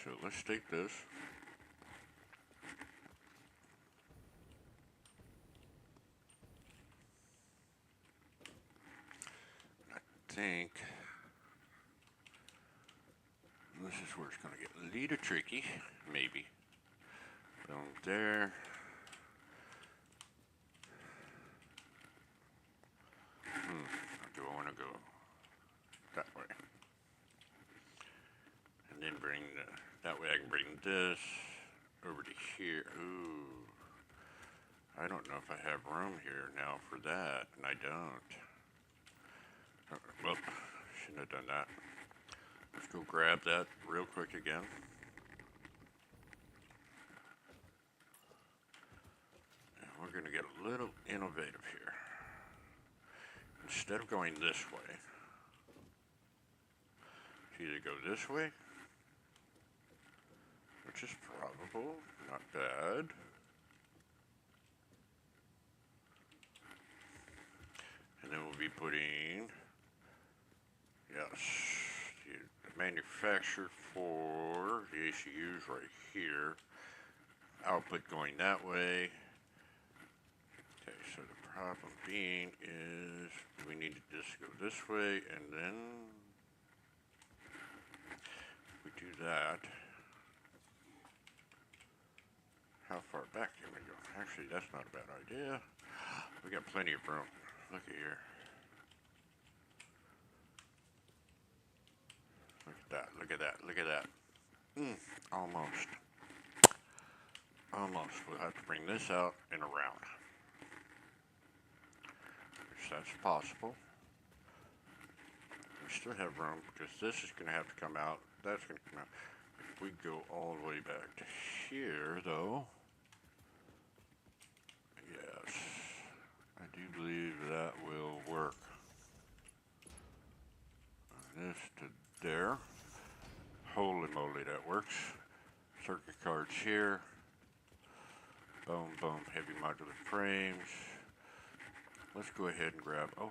So let's take this. I think this is where it's going to get a little tricky, maybe. Boom there. Do I want to go that way? And then bring that way I can bring this over to here. Ooh. I don't know if I have room here now for that, and I don't. Well, shouldn't have done that. Let's go grab that real quick again. And we're going to get a little innovative here. Instead of going this way, it's either go this way, which is probable, not bad. And then we'll be putting, yes, the manufacturer for the ACUs right here. Output going that way. Okay, so the problem being is we need to just go this way, and then if we do that, how far back can we go? Actually, that's not a bad idea. We got plenty of room. Look at here. Look at that, look at that, look at that. Almost. Almost. We'll have to bring this out and around. Which that's possible. We still have room because this is going to have to come out. That's going to come out. If we go all the way back to here, though, yes, I do believe that will work. This to there. Holy moly, that works. Circuit cards here. Boom, boom, heavy modular frames. Let's go ahead and grab, oh,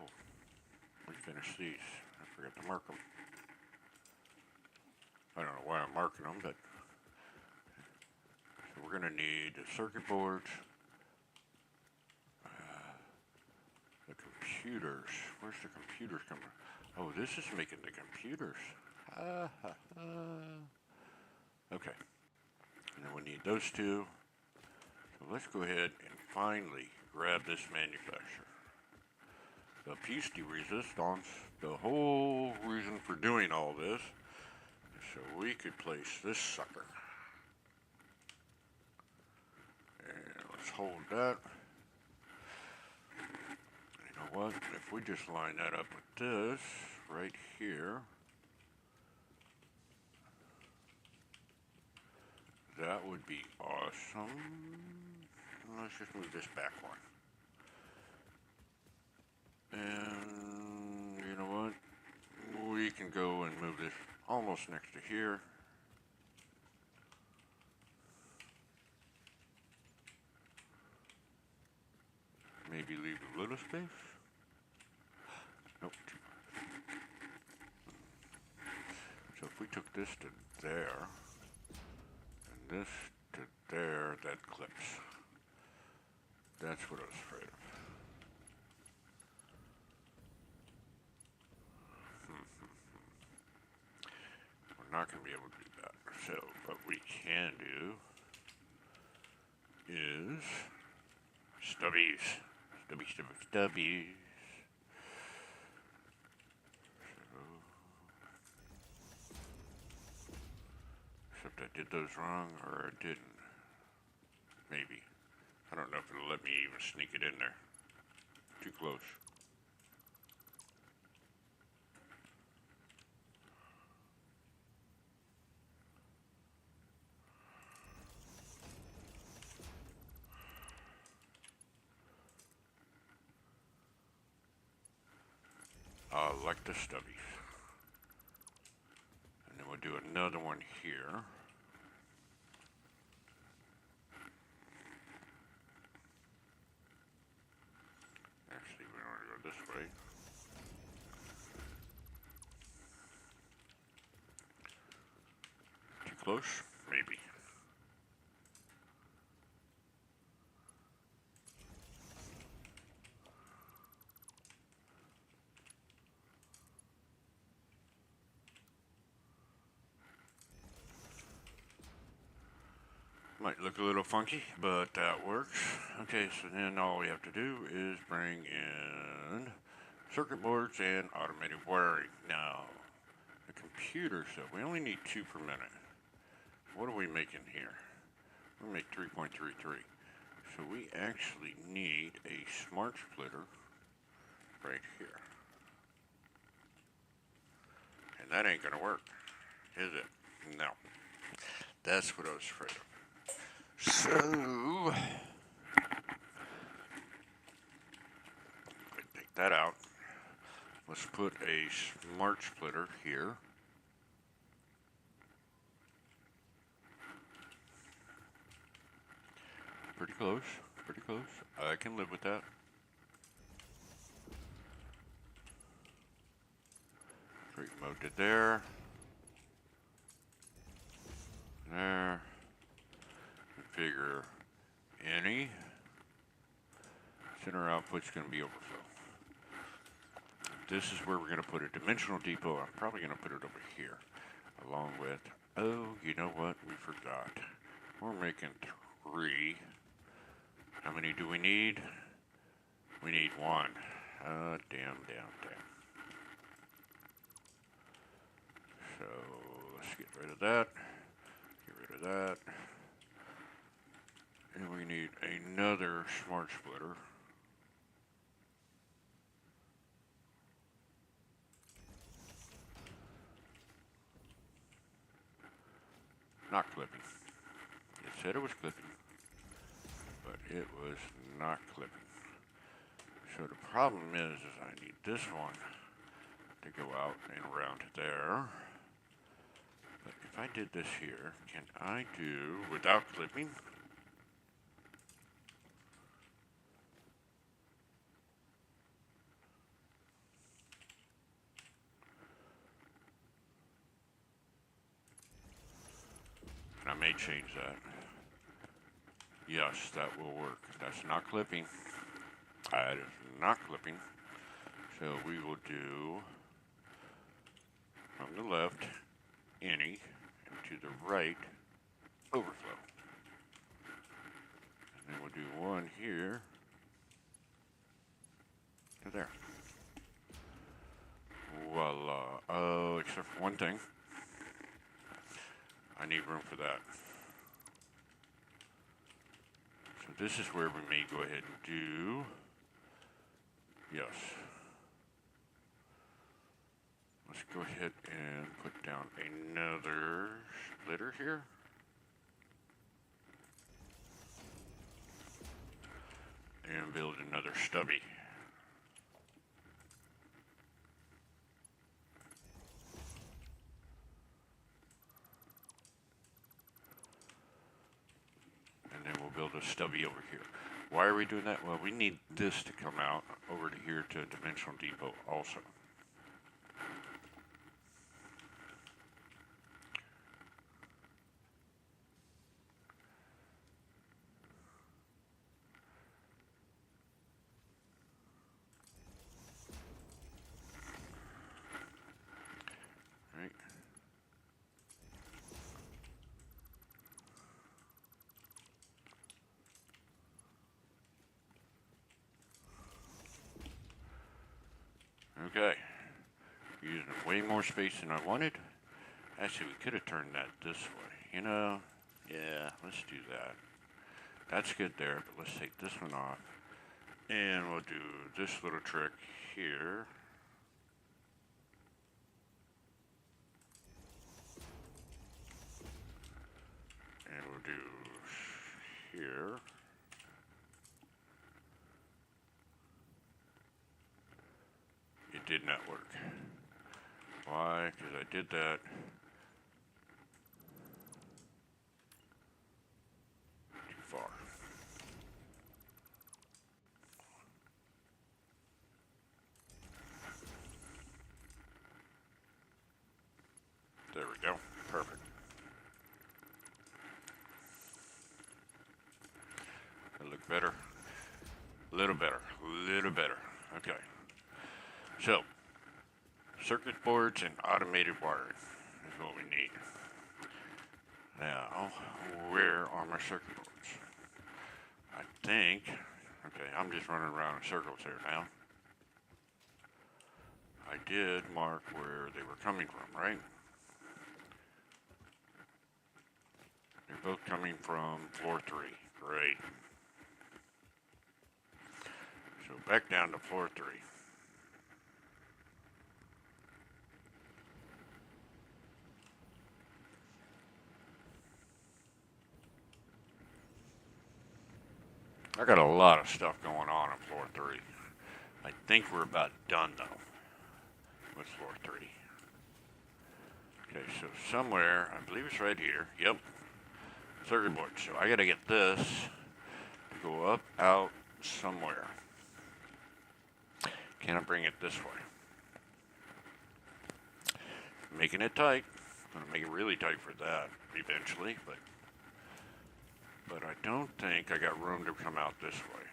we finished these. I forgot to mark them. I don't know why I'm marking them, but so we're going to need the circuit boards, the computers. Where's the computers coming from? Oh, this is making the computers. Okay. And then we need those two. So let's go ahead and finally grab this manufacturer. The piece de resistance, the whole reason for doing all this is so we could place this sucker. And let's hold that. You know what? If we just line that up with this right here, that would be awesome. Let's just move this back one. And you know what? We can go and move this almost next to here. Maybe leave a little space. Nope. So if we took this to there, and this to there, that clips. That's what I was afraid of. We're not going to be able to do that. So what we can do is stubbies. Stubbies. Except I did those wrong, or I didn't. Maybe. I don't know if it'll let me even sneak it in there. Too close. Like the stubbies. And then we'll do another one here. Actually, we want to go this way. Too close? Maybe. Might look a little funky, but that works. Okay, so then all we have to do is bring in circuit boards and automated wiring. Now, the computer said we only need 2 per minute. What are we making here? We make 3.33. So we actually need a smart splitter right here. And that ain't gonna work, is it? No. That's what I was afraid of. So, take that out. Let's put a smart splitter here. Pretty close, pretty close. I can live with that. Create mode to there. There. Configure any. Center output's going to be overflow. This is where we're going to put a dimensional depot. I'm probably going to put it over here. Along with, oh, you know what? We forgot. We're making 3. How many do we need? We need 1. Damn. So, let's get rid of that. Get rid of that. And we need another smart splitter. Not clipping. It said it was clipping, but it was not clipping. So the problem is I need this one to go out and around there. But if I did this here, can I do without clipping? And I may change that. Yes, that will work. That's not clipping. That is not clipping. So we will do from the left, any, and to the right, overflow. And then we'll do one here to there. Voila. Oh, except for one thing. I need room for that. So this is where we may go ahead and do, yes. Let's go ahead and put down another splitter here. And build another stubby. And then we'll build a stubby over here. Why are we doing that? Well, we need this to come out over to here to a dimensional depot also. Okay. Using way more space than I wanted. Actually, we could have turned that this way. You know, yeah, let's do that. That's good there, but let's take this one off. And we'll do this little trick here. And we'll do here. It did not work. Why? Because I did that. Too far. There we go. Perfect. That look better. Little better. Little better. Okay. So, circuit boards and automated wiring is what we need. Now, where are my circuit boards? I think, okay, I'm just running around in circles here now. I did mark where they were coming from, right? They're both coming from floor 3. Great. So back down to floor 3. I got a lot of stuff going on floor 3. I think we're about done though with floor 3. Okay, so somewhere, I believe it's right here. Yep. Circuit board. So I gotta get this to go up, out, somewhere. Can I bring it this way? Making it tight. I'm gonna make it really tight for that eventually, but I don't think I got room to come out this way.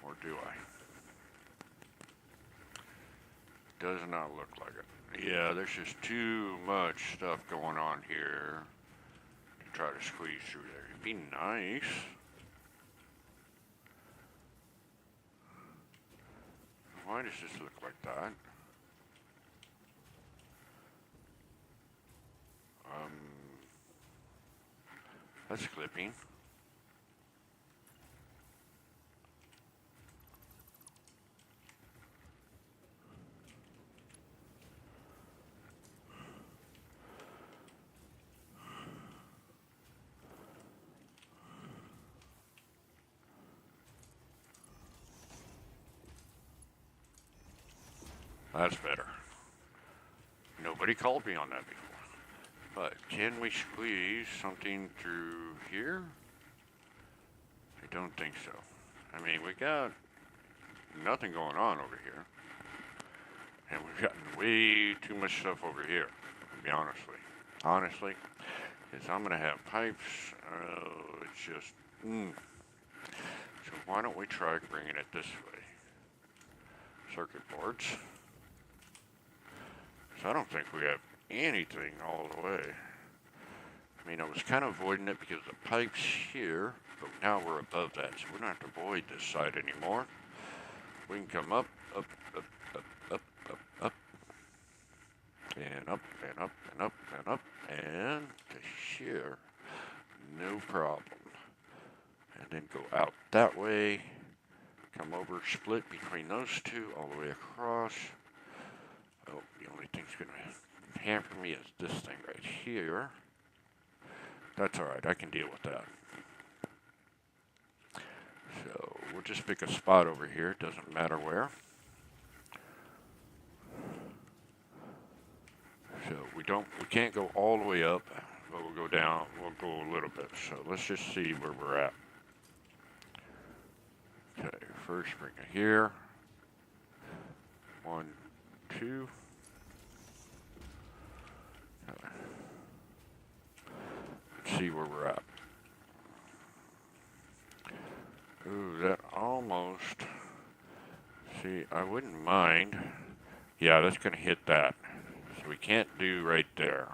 Or do I? Does not look like it. Yeah, there's just too much stuff going on here to try to squeeze through there. It'd be nice. Why does this look like that? That's clipping. That's better. Nobody called me on that before. But can we squeeze something through here? I don't think so. I mean, we got nothing going on over here. And we've gotten way too much stuff over here, to be honestly. Because I'm going to have pipes. It's just, So why don't we try bringing it this way? Circuit boards. So I don't think we have anything all the way. I mean, I was kind of avoiding it because the pipe's here, but now we're above that, so we don't have to avoid this side anymore. We can come up, up, up, up, up, up, up, and up, and up, and up, and up, and to here, no problem. And then go out that way, come over, split between those two, all the way across. Oh, the only thing's going to hamper me is this thing right here. That's alright, I can deal with that. So, we'll just pick a spot over here, doesn't matter where. So, we can't go all the way up, but we'll go down, we'll go a little bit. So, let's just see where we're at. Okay, first bring it here. 1, 2. Let's see where we're at. Ooh, that almost, see, I wouldn't mind. Yeah, that's going to hit that. So we can't do right there.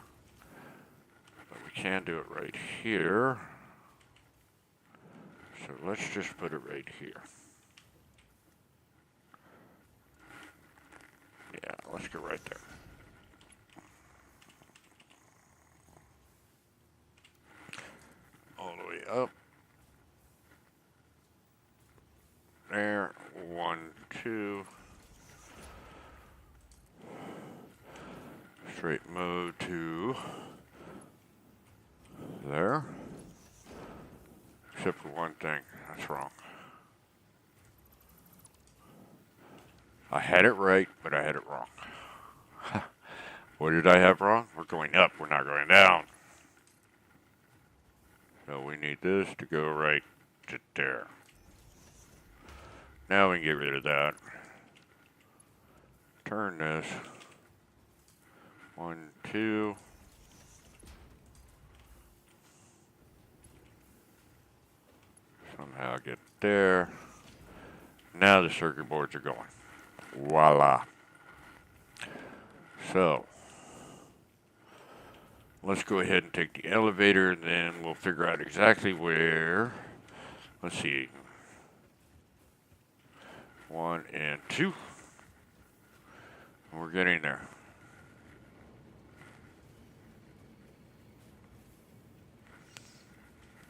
But we can do it right here. So let's just put it right here. Yeah, let's go right there. All the way up. There. 1, 2. Straight mode to there. Except for one thing. That's wrong. I had it right, but I had it wrong. What did I have wrong? We're going up. We're not going down. So we need this to go right to there. Now we can get rid of that. Turn this. 1, 2. Somehow get there. Now the circuit boards are going. Voila. So, let's go ahead and take the elevator, and then we'll figure out exactly where. Let's see. 1 and 2. We're getting there.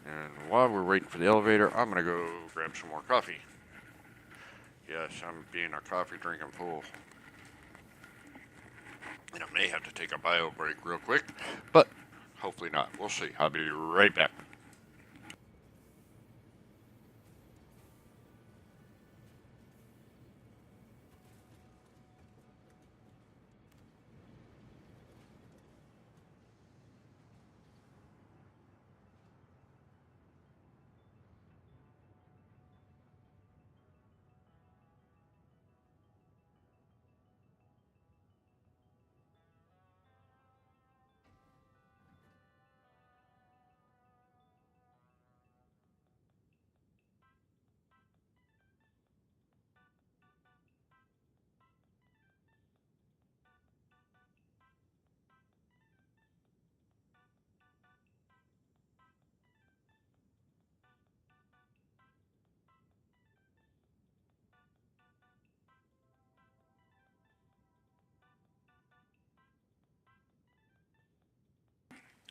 And while we're waiting for the elevator, I'm going to go grab some more coffee. Yes, I'm being a coffee drinking fool. And I may have to take a bio break real quick, but hopefully not. We'll see. I'll be right back.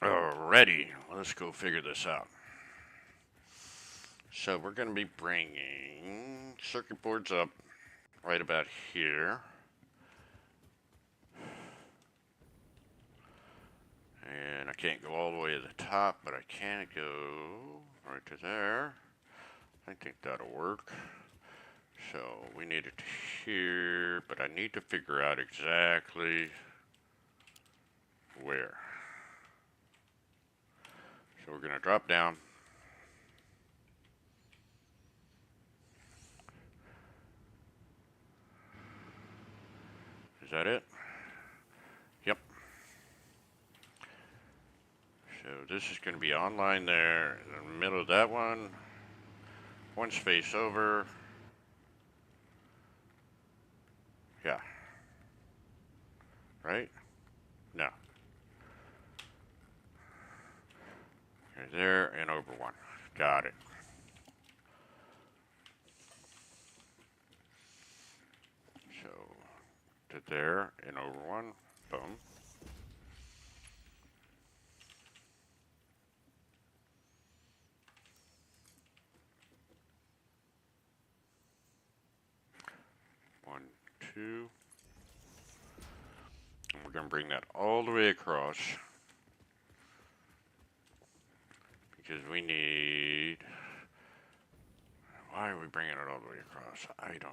Alrighty, let's go figure this out. So we're going to be bringing circuit boards up right about here. And I can't go all the way to the top, but I can go right to there. I think that'll work. So we need it here, but I need to figure out exactly where. So we're going to drop down. Is that it? Yep. So this is going to be online there, in the middle of that one space over. Yeah. Right? No. Okay, there and over one. Got it. So, to there and over one. Boom. One, two. And we're going to bring that all the way across. Because we need... Why are we bringing it all the way across? I don't know.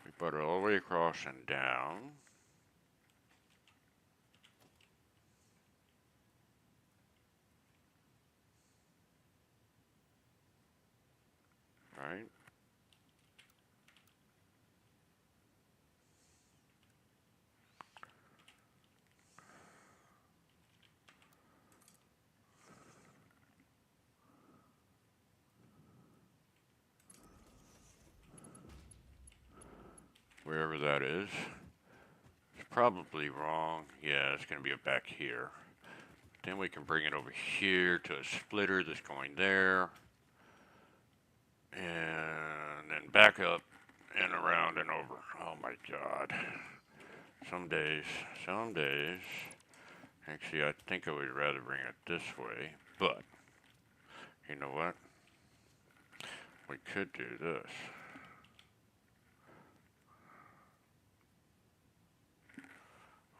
We put it all the way across and down. Right? Wherever that is. It's probably wrong. Yeah, it's going to be back here. Then we can bring it over here to a splitter that's going there. And then back up and around and over. Oh my God. Some days. Actually, I think I would rather bring it this way, but you know what? We could do this.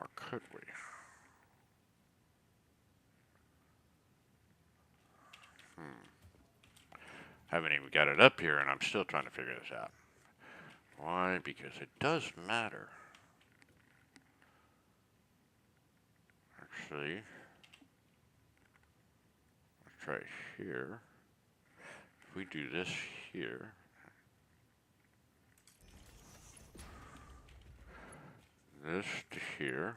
Or could we? Haven't even got it up here and I'm still trying to figure this out. Why? Because it does matter. Actually, let's try here. If we do this here, this to here,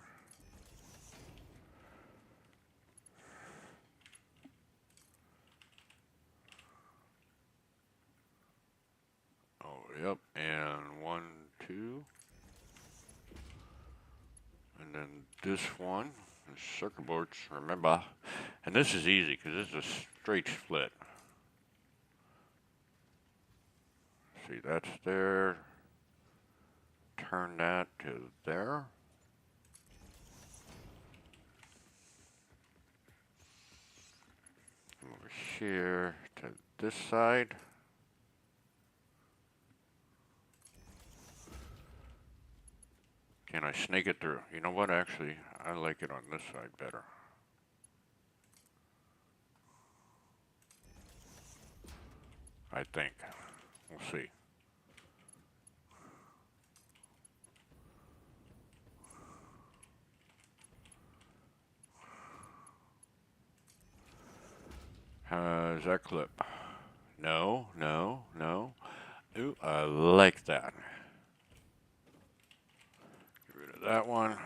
oh yep, and 1, 2, and then this one is circuit boards, remember, and this is easy because this is a straight split. See, that's there. Turn that to there. Over here to this side. Can I snake it through? You know what, actually, I like it on this side better. I think. We'll see. How's that clip? No. Ooh, I like that. Get rid of that one.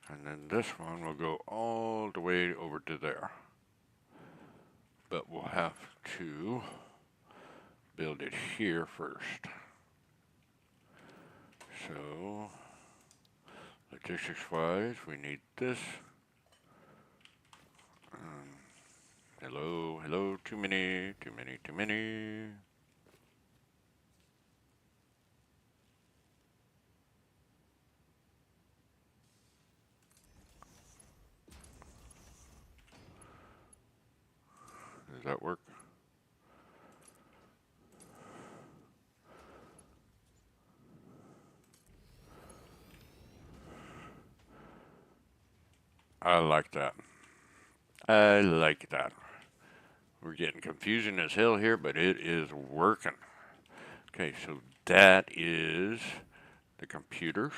And then this one will go all the way over to there. But we'll have to build it here first. So, logistics-wise, we need this. Hello, too many. Does that work? I like that. We're getting confusing as hell here, but it is working. Okay, so that is the computers.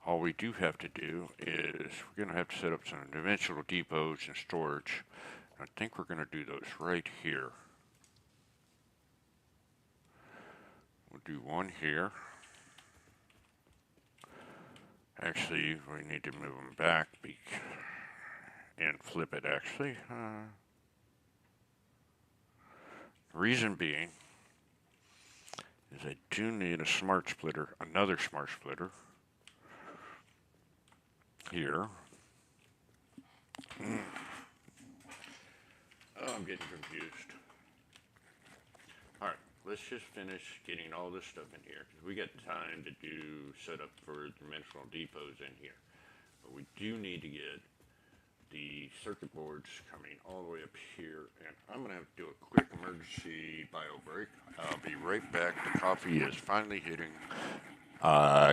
All we do have to do is we're going to have to set up some dimensional depots and storage. I think we're going to do those right here. We'll do one here. Actually, we need to move them back and flip it, actually. Reason being is I do need a smart splitter, another smart splitter here. Oh, I'm getting confused. All right, let's just finish getting all this stuff in here because we got time to do setup for dimensional depots in here. But we do need to get the circuit boards coming all the way up here, and I'm going to have to do a quick emergency bio break. I'll be right back. The coffee is finally hitting.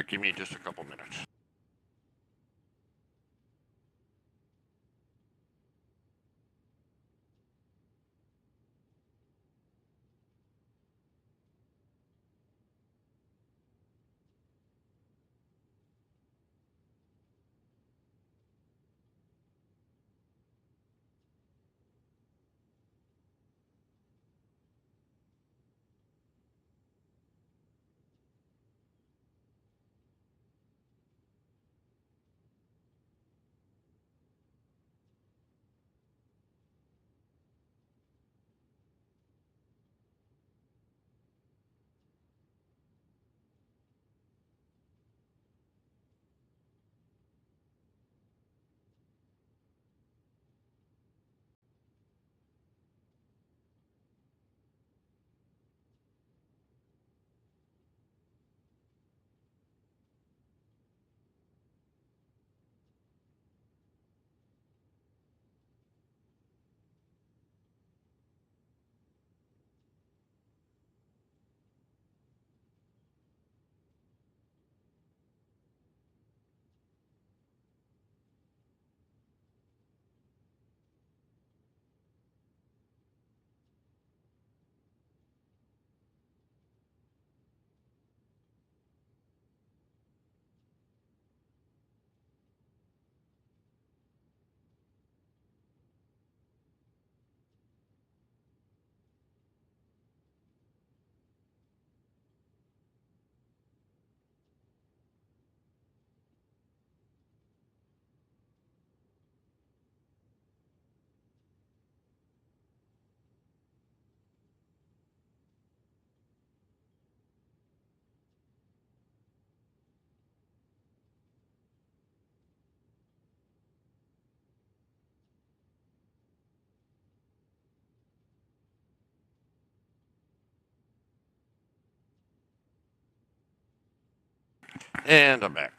Give me just a couple minutes. And I'm back.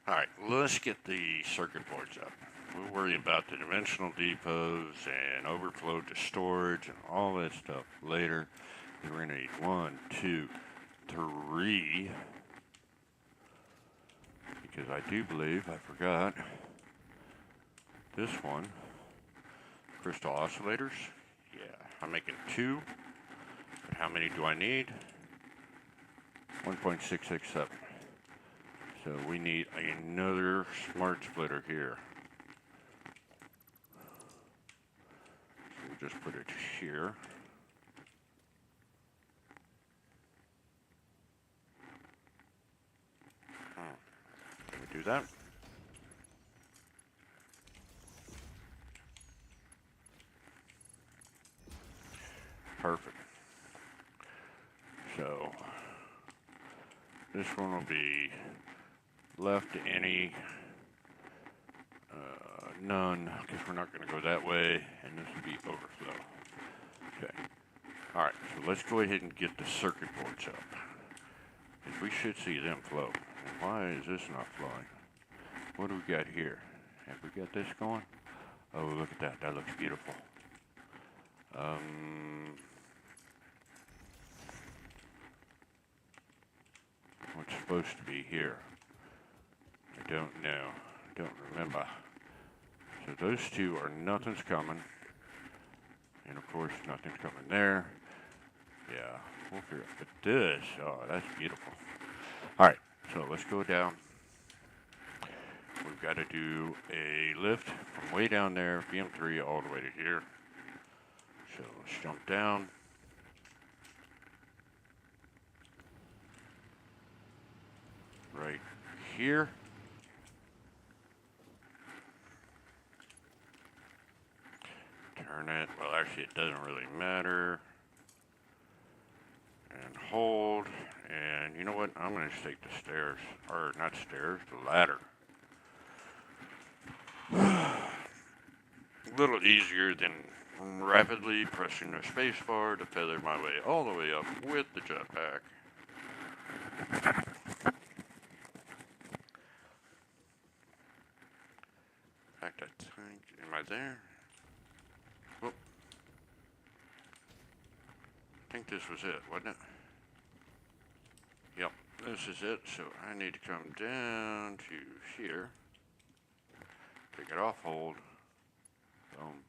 Alright, let's get the circuit boards up. We'll worry about the dimensional depots and overflow to storage and all that stuff later. We're going to need 1, 2, 3. Because I do believe I forgot this one. Crystal oscillators. Yeah, I'm making 2. But how many do I need? 1.667. So we need another smart splitter here. So we'll just put it here. Can we do that? Perfect. So this one will be left to any, none, because we're not going to go that way, and this will be overflow. Okay. Alright, so let's go ahead and get the circuit boards up. Because we should see them flow. And why is this not flowing? What do we got here? Have we got this going? Oh, look at that. That looks beautiful. What's supposed to be here? I don't know. I don't remember. So those two are nothing's coming. And of course, nothing's coming there. Yeah, we'll figure out. But this, oh, that's beautiful. Alright, so let's go down. We've got to do a lift from way down there, BM3, all the way to here. So let's jump down. Right here. Turn it. Well, actually, it doesn't really matter. And hold. And you know what? I'm going to just take the stairs. Or not stairs, the ladder. A little easier than rapidly pressing the space bar to feather my way all the way up with the jetpack. In fact, I think, am I there? Oh. I think this was it, wasn't it? Yep, this is it. So I need to come down to here. Take it off hold. Boom.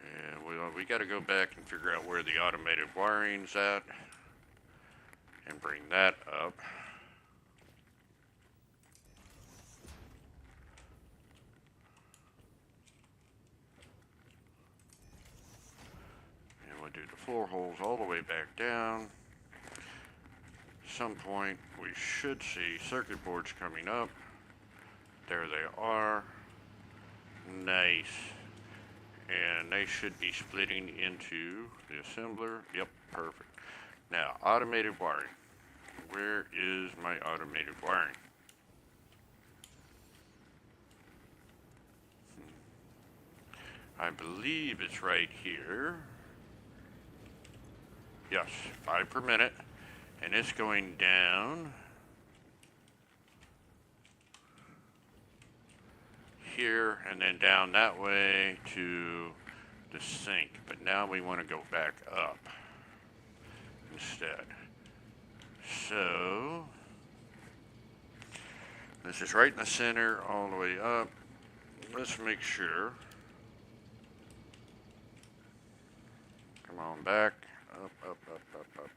And we got to go back and figure out where the automated wiring's at and bring that up. And we'll do the floor holes all the way back down. At some point we should see circuit boards coming up. There they are. Nice. And they should be splitting into the assembler. Yep, perfect. Now, automated wiring. Where is my automated wiring? I believe it's right here. Yes, 5 per minute. And it's going down here and then down that way to the sink. But now we want to go back up instead. So this is right in the center all the way up. Let's make sure. Come on back. Up, up, up, up, up.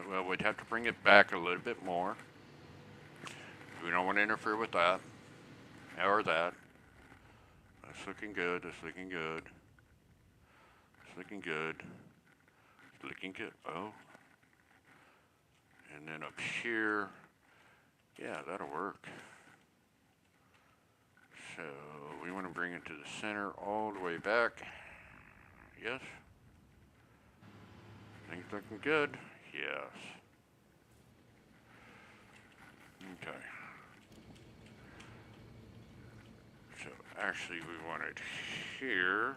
Well, we'd have to bring it back a little bit more. We don't want to interfere with that. Or that. That's looking good. That's looking good. It's looking good. It's looking good. Oh. And then up here. Yeah, that'll work. So we want to bring it to the center all the way back. Yes. Things looking good. Yes. Okay. So actually we want it here.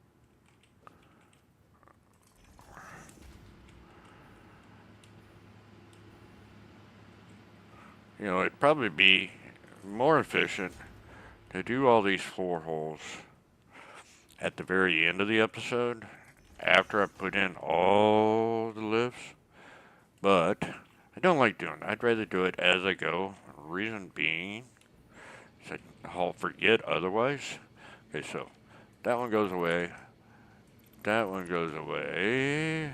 it'd probably be more efficient to do all these 4 holes at the very end of the episode after I put in all the lifts, but I don't like doing that. I'd rather do it as I go. Reason being, is I'll forget otherwise. Okay, so that one goes away. That one goes away.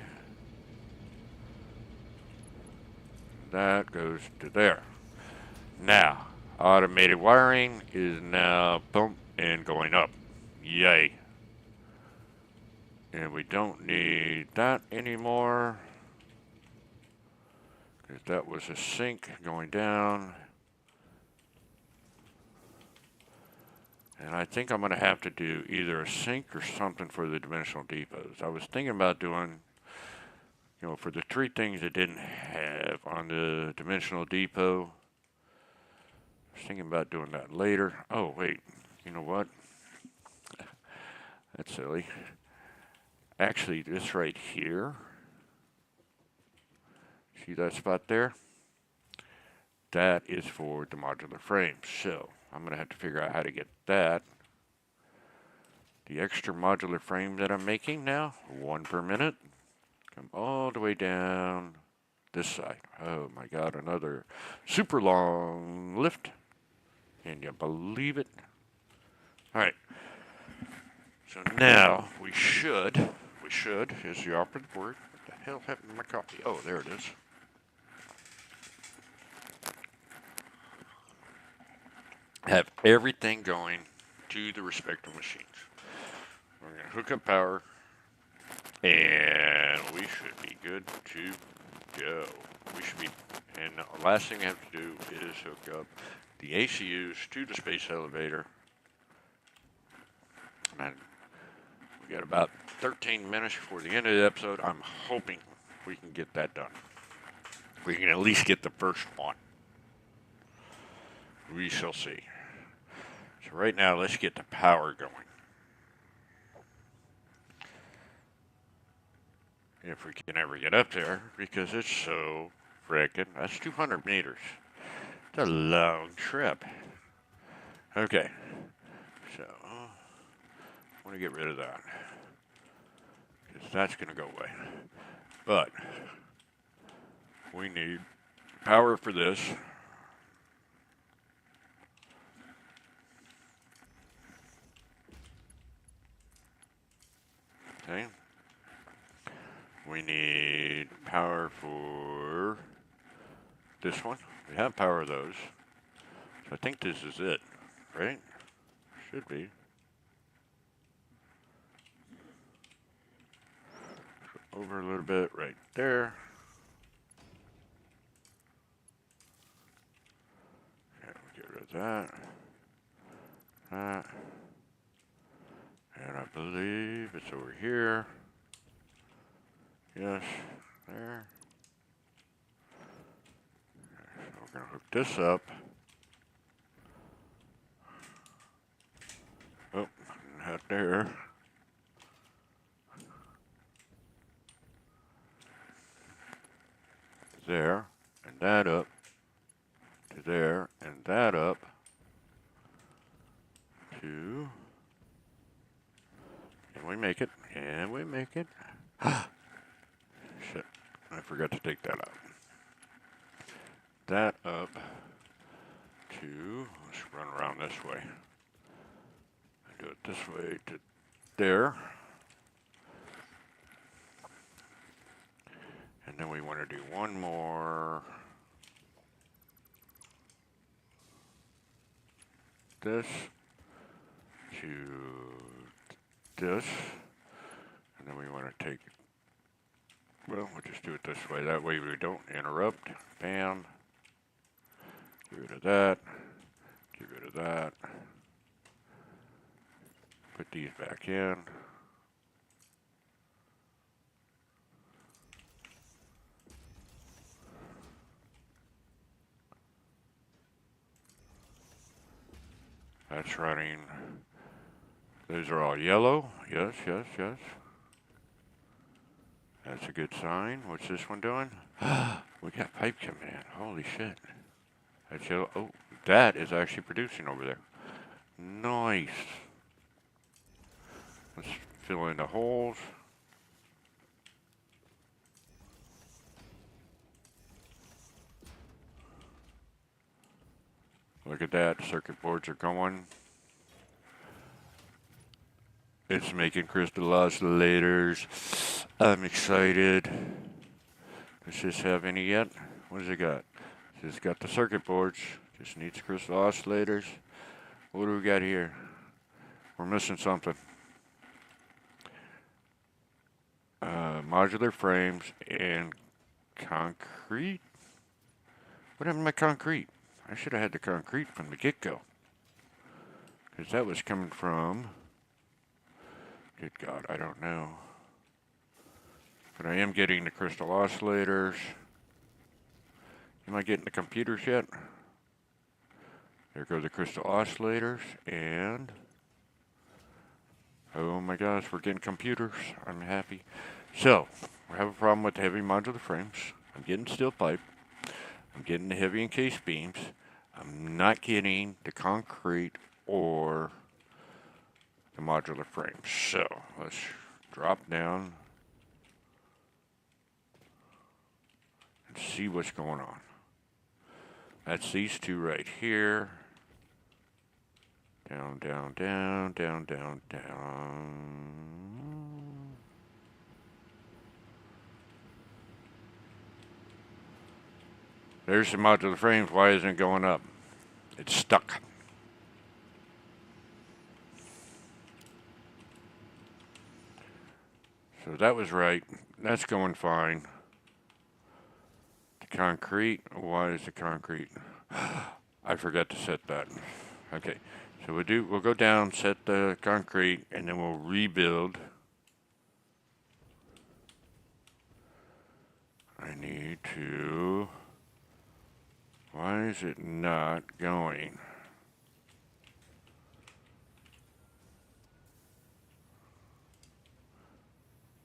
That goes to there. Now, automated wiring is now boom and going up. Yay. And we don't need that anymore. Because that was a sink going down. And I think I'm going to have to do either a sink or something for the dimensional depots. I was thinking about doing, for the 3 things I didn't have on the dimensional depot. I was thinking about doing that later. Oh, wait. You know what? That's silly. Actually, this right here. See that spot there? That is for the modular frame. So I'm going to have to figure out how to get that. The extra modular frame that I'm making now, 1 per minute, come all the way down this side. Oh my God, another super long lift. Can you believe it? All right. So now we should, is the operative word. What the hell happened to my copy? Oh, there it is. Have everything going to the respective machines. We're going to hook up power, and we should be good to go. And the last thing I have to do is hook up the ACUs to the space elevator. And we got about 13 minutes before the end of the episode. I'm hoping we can get that done. We can at least get the first one. We shall see. So right now, let's get the power going. If we can ever get up there, because it's so frickin'. That's 200 meters. It's a long trip. Okay. So, I want to get rid of that. Because that's going to go away. But, we need power for this. Okay. We need power for this one. We have power of those. So I think this is it, right? Should be. So over a little bit right there. Okay, we'll get rid of that. That. And I believe it's over here. Yes, there. So we're going to hook this up. Oh, not there. There, and that up. To there, and that up. To... And we make it, and we make it. Shit, I forgot to take that out. That up to, let's run around this way. I do it this way to there. And then we want to do one more. This to this. And then we want to take, well, we'll just do it this way. That way we don't interrupt. Bam. Get rid of that. Get rid of that. Put these back in. That's running. Those are all yellow. Yes, yes, yes. That's a good sign. What's this one doing? We got pipe coming in. Holy shit. Oh, that is actually producing over there. Nice. Let's fill in the holes. Look at that. Circuit boards are going. It's making crystal oscillators. I'm excited. Does this have any yet? What does it got? It's got the circuit boards. Just needs crystal oscillators. What do we got here? We're missing something. Modular frames and concrete? What happened to my concrete? I should have had the concrete from the get-go. Because that was coming from... Good God, I don't know. But I am getting the crystal oscillators. Am I getting the computers yet? There go the crystal oscillators, and... Oh my gosh, we're getting computers. I'm happy. So, we have a problem with the heavy modular frames. I'm getting steel pipe. I'm getting the heavy encased beams. I'm not getting the concrete or the modular frames. So, let's drop down and see what's going on. That's these two right here. Down, down, down, down, down, down. There's the modular frames. Why isn't it going up? It's stuck. So that was right. That's going fine. The concrete. Why is the concrete? I forgot to set that. Okay. So we'll go down, set the concrete, and then we'll rebuild. I need to... Why is it not going?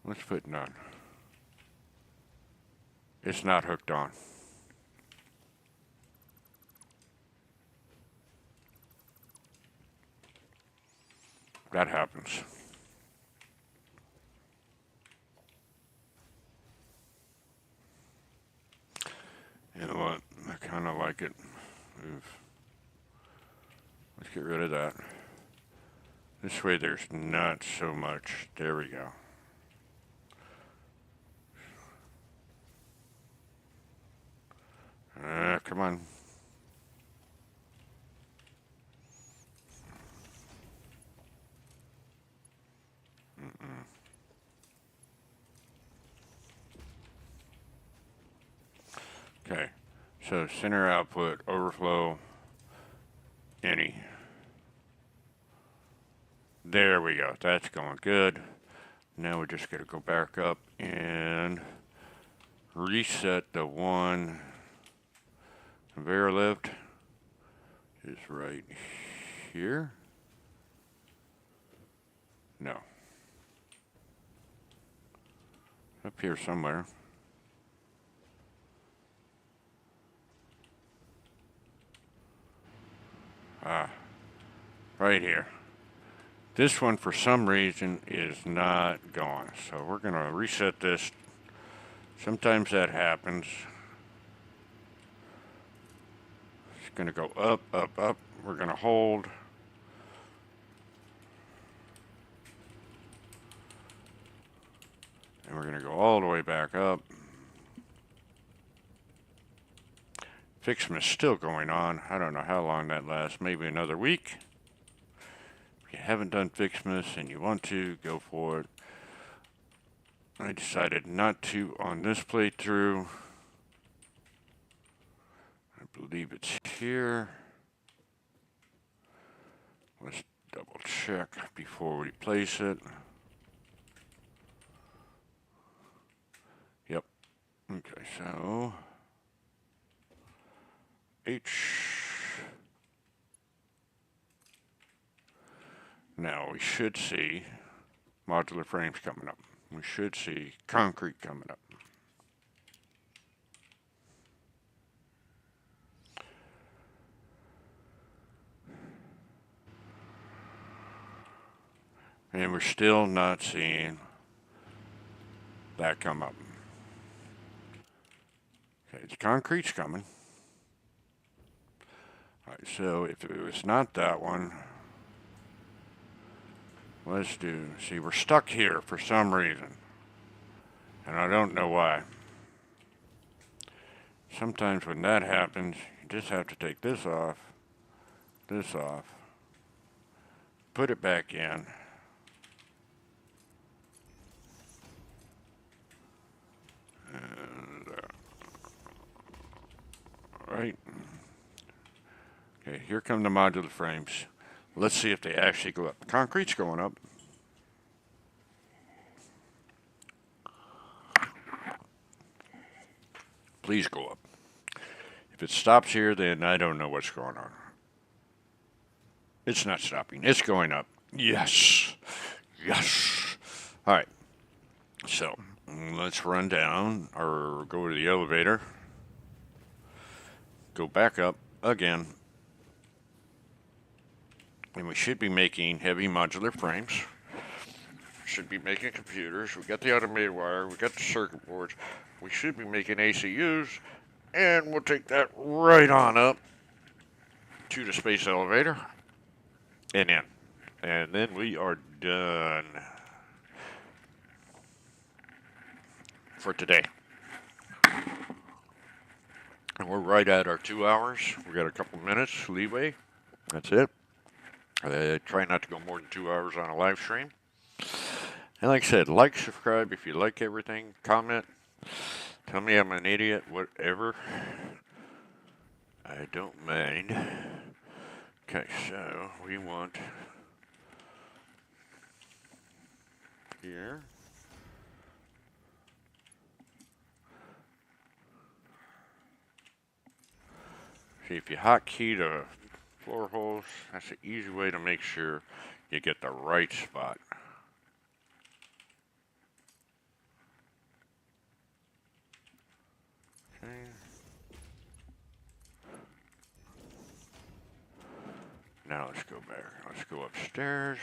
Let's put none. It's not hooked on. That happens. You know what? I kind of like it. Let's get rid of that. This way there's not so much. There we go. Come on. Okay, so center output, overflow, any. There we go, that's going good. Now we're just gonna go back up and reset the one conveyor lift. Is right here. No. Up here somewhere. Right here. This one, for some reason, is not going. So we're going to reset this. Sometimes that happens. It's going to go up, up, up. We're going to hold. And we're going to go all the way back up. Fixment is still going on. I don't know how long that lasts. Maybe another week. If you haven't done Fixmas and you want to, go for it. I decided not to on this playthrough. I believe it's here. Let's double check before we place it. Yep. Okay, so Now we should see modular frames coming up. We should see concrete coming up. And we're still not seeing that come up. Okay, the concrete's coming. Alright, so if it was not that one, let's do, see, we're stuck here for some reason. And I don't know why. Sometimes when that happens, you just have to take this off, put it back in. And, right. Okay, here come the modular frames. Let's see if they actually go up. The concrete's going up. Please go up. If it stops here, then I don't know what's going on. It's not stopping. It's going up. Yes. Yes. All right. So let's run down or go to the elevator. Go back up again. And we should be making heavy modular frames. Should be making computers. We got the automated wire. We got the circuit boards. We should be making ACUs. And we'll take that right on up to the space elevator and in. And then we are done for today. And we're right at our 2 hours. We got a couple minutes leeway. That's it. Try not to go more than 2 hours on a live stream. And like I said, like, subscribe if you like everything. Comment. Tell me I'm an idiot. Whatever. I don't mind. Okay, so we want here. See, if you hotkey the floor holes, that's an easy way to make sure you get the right spot. Okay. Now let's go back. Let's go upstairs.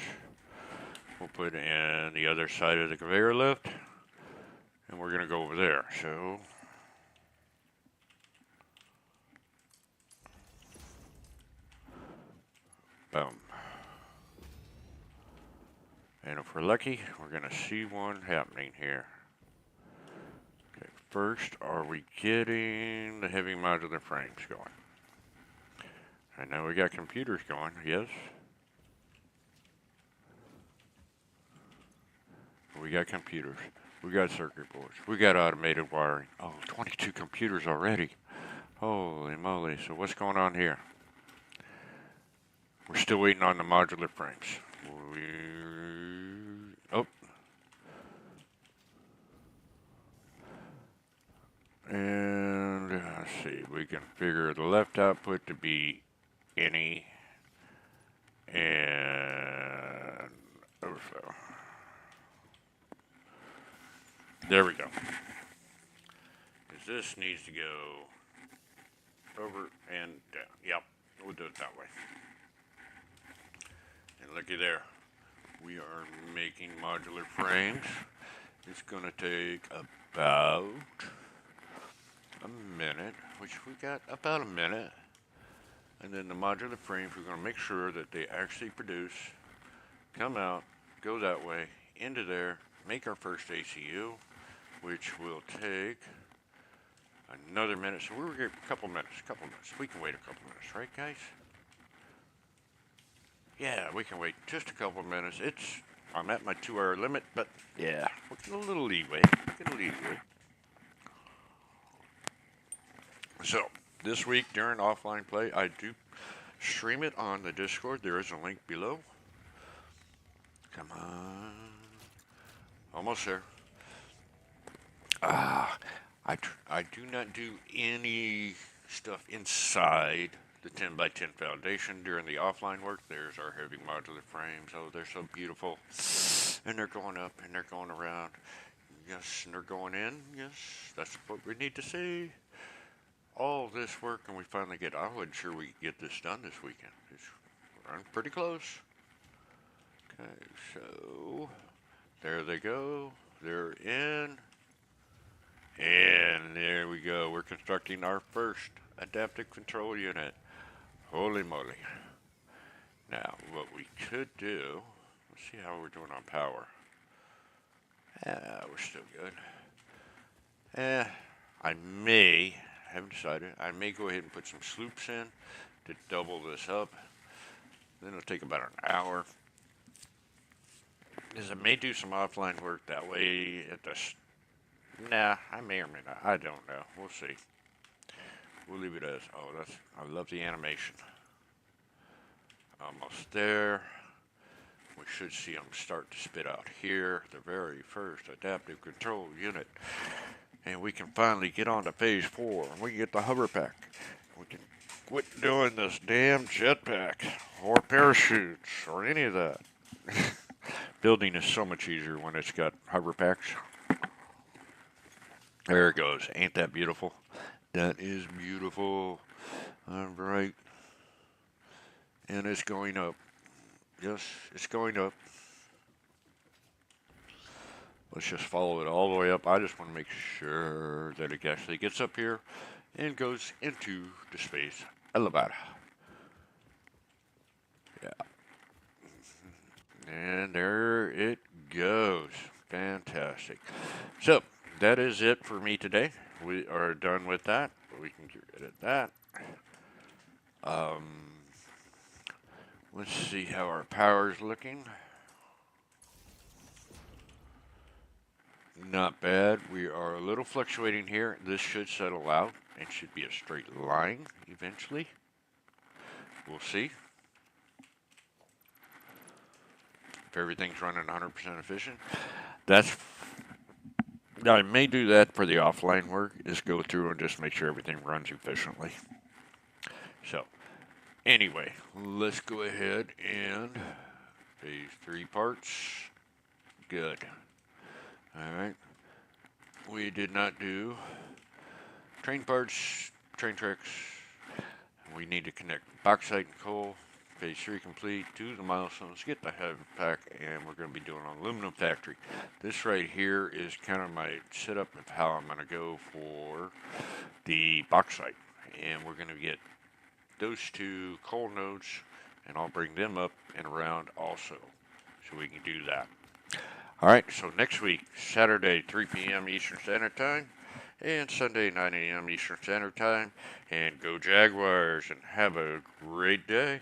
We'll put in the other side of the conveyor lift. And we're going to go over there. So boom. And if we're lucky, we're going to see one happening here. Okay, first, are we getting the heavy modular frames going? I know we got computers going, yes. We got computers. We got circuit boards. We got automated wiring. Oh, 22 computers already. Holy moly. So what's going on here? We're still waiting on the modular frames. Oh. And let's see. We can figure the left output to be any and overflow. There we go. Because this needs to go over and down. Yep, we'll do it that way. And looky there. We are making modular frames. It's going to take about a minute, which we got about a minute. And then the modular frames, we're going to make sure that they actually produce, come out, go that way, into there, make our first ACU, which will take another minute. So we're going to a couple minutes. We can wait a couple minutes, right, guys? Yeah, we can wait just a couple minutes. I'm at my 2 hour limit, but yeah, we'll get a little leeway. So, this week during offline play, I do stream it on the Discord. There is a link below. Come on. Almost there. I do not do any stuff inside the 10x10 foundation during the offline work. There's our heavy modular frames. Oh, they're so beautiful. And they're going up and they're going around. Yes, and they're going in. Yes, that's what we need to see. All this work, and we finally I wasn't sure we could get this done this weekend. We're pretty close. Okay, so there they go. They're in. And there we go. We're constructing our first adaptive control unit. Holy moly. Now, what we could do, let's see how we're doing on power. We're still good. I may, haven't decided, I may go ahead and put some sloops in to double this up. Then it'll take about an hour. Because I may do some offline work that way at the, nah, I may or may not. I don't know. We'll see. We'll leave it as, oh, I love the animation. Almost there. We should see them start to spit out here, the very first adaptive control unit. And we can finally get on to phase 4. We can get the hover pack. We can quit doing this damn jetpack or parachutes or any of that. Building is so much easier when it's got hover packs. There it goes. Ain't that beautiful? That is beautiful. All right. And it's going up. Yes, it's going up. Let's just follow it all the way up. I just want to make sure that it actually gets up here and goes into the space elevator. Yeah. And there it goes. Fantastic. So, that is it for me today. We are done with that. We can get rid of that. Let's see how our power is looking. Not bad. We are a little fluctuating here. This should settle out and should be a straight line eventually. We'll see. If everything's running 100% efficient. I may do that for the offline work, is go through and just make sure everything runs efficiently. So, anyway, let's go ahead and phase 3 parts. Good. Alright. We did not do train parts, train tracks. We need to connect bauxite and coal. Phase 3 complete. Do the milestones. Get the head pack. And we're going to be doing an aluminum factory. This right here is kind of my setup of how I'm going to go for the bauxite. And we're going to get those 2 coal nodes. And I'll bring them up and around also. So we can do that. Alright, so next week, Saturday, 3 p.m. Eastern Standard Time, and Sunday, 9 a.m. Eastern Standard Time, and go Jaguars, and have a great day.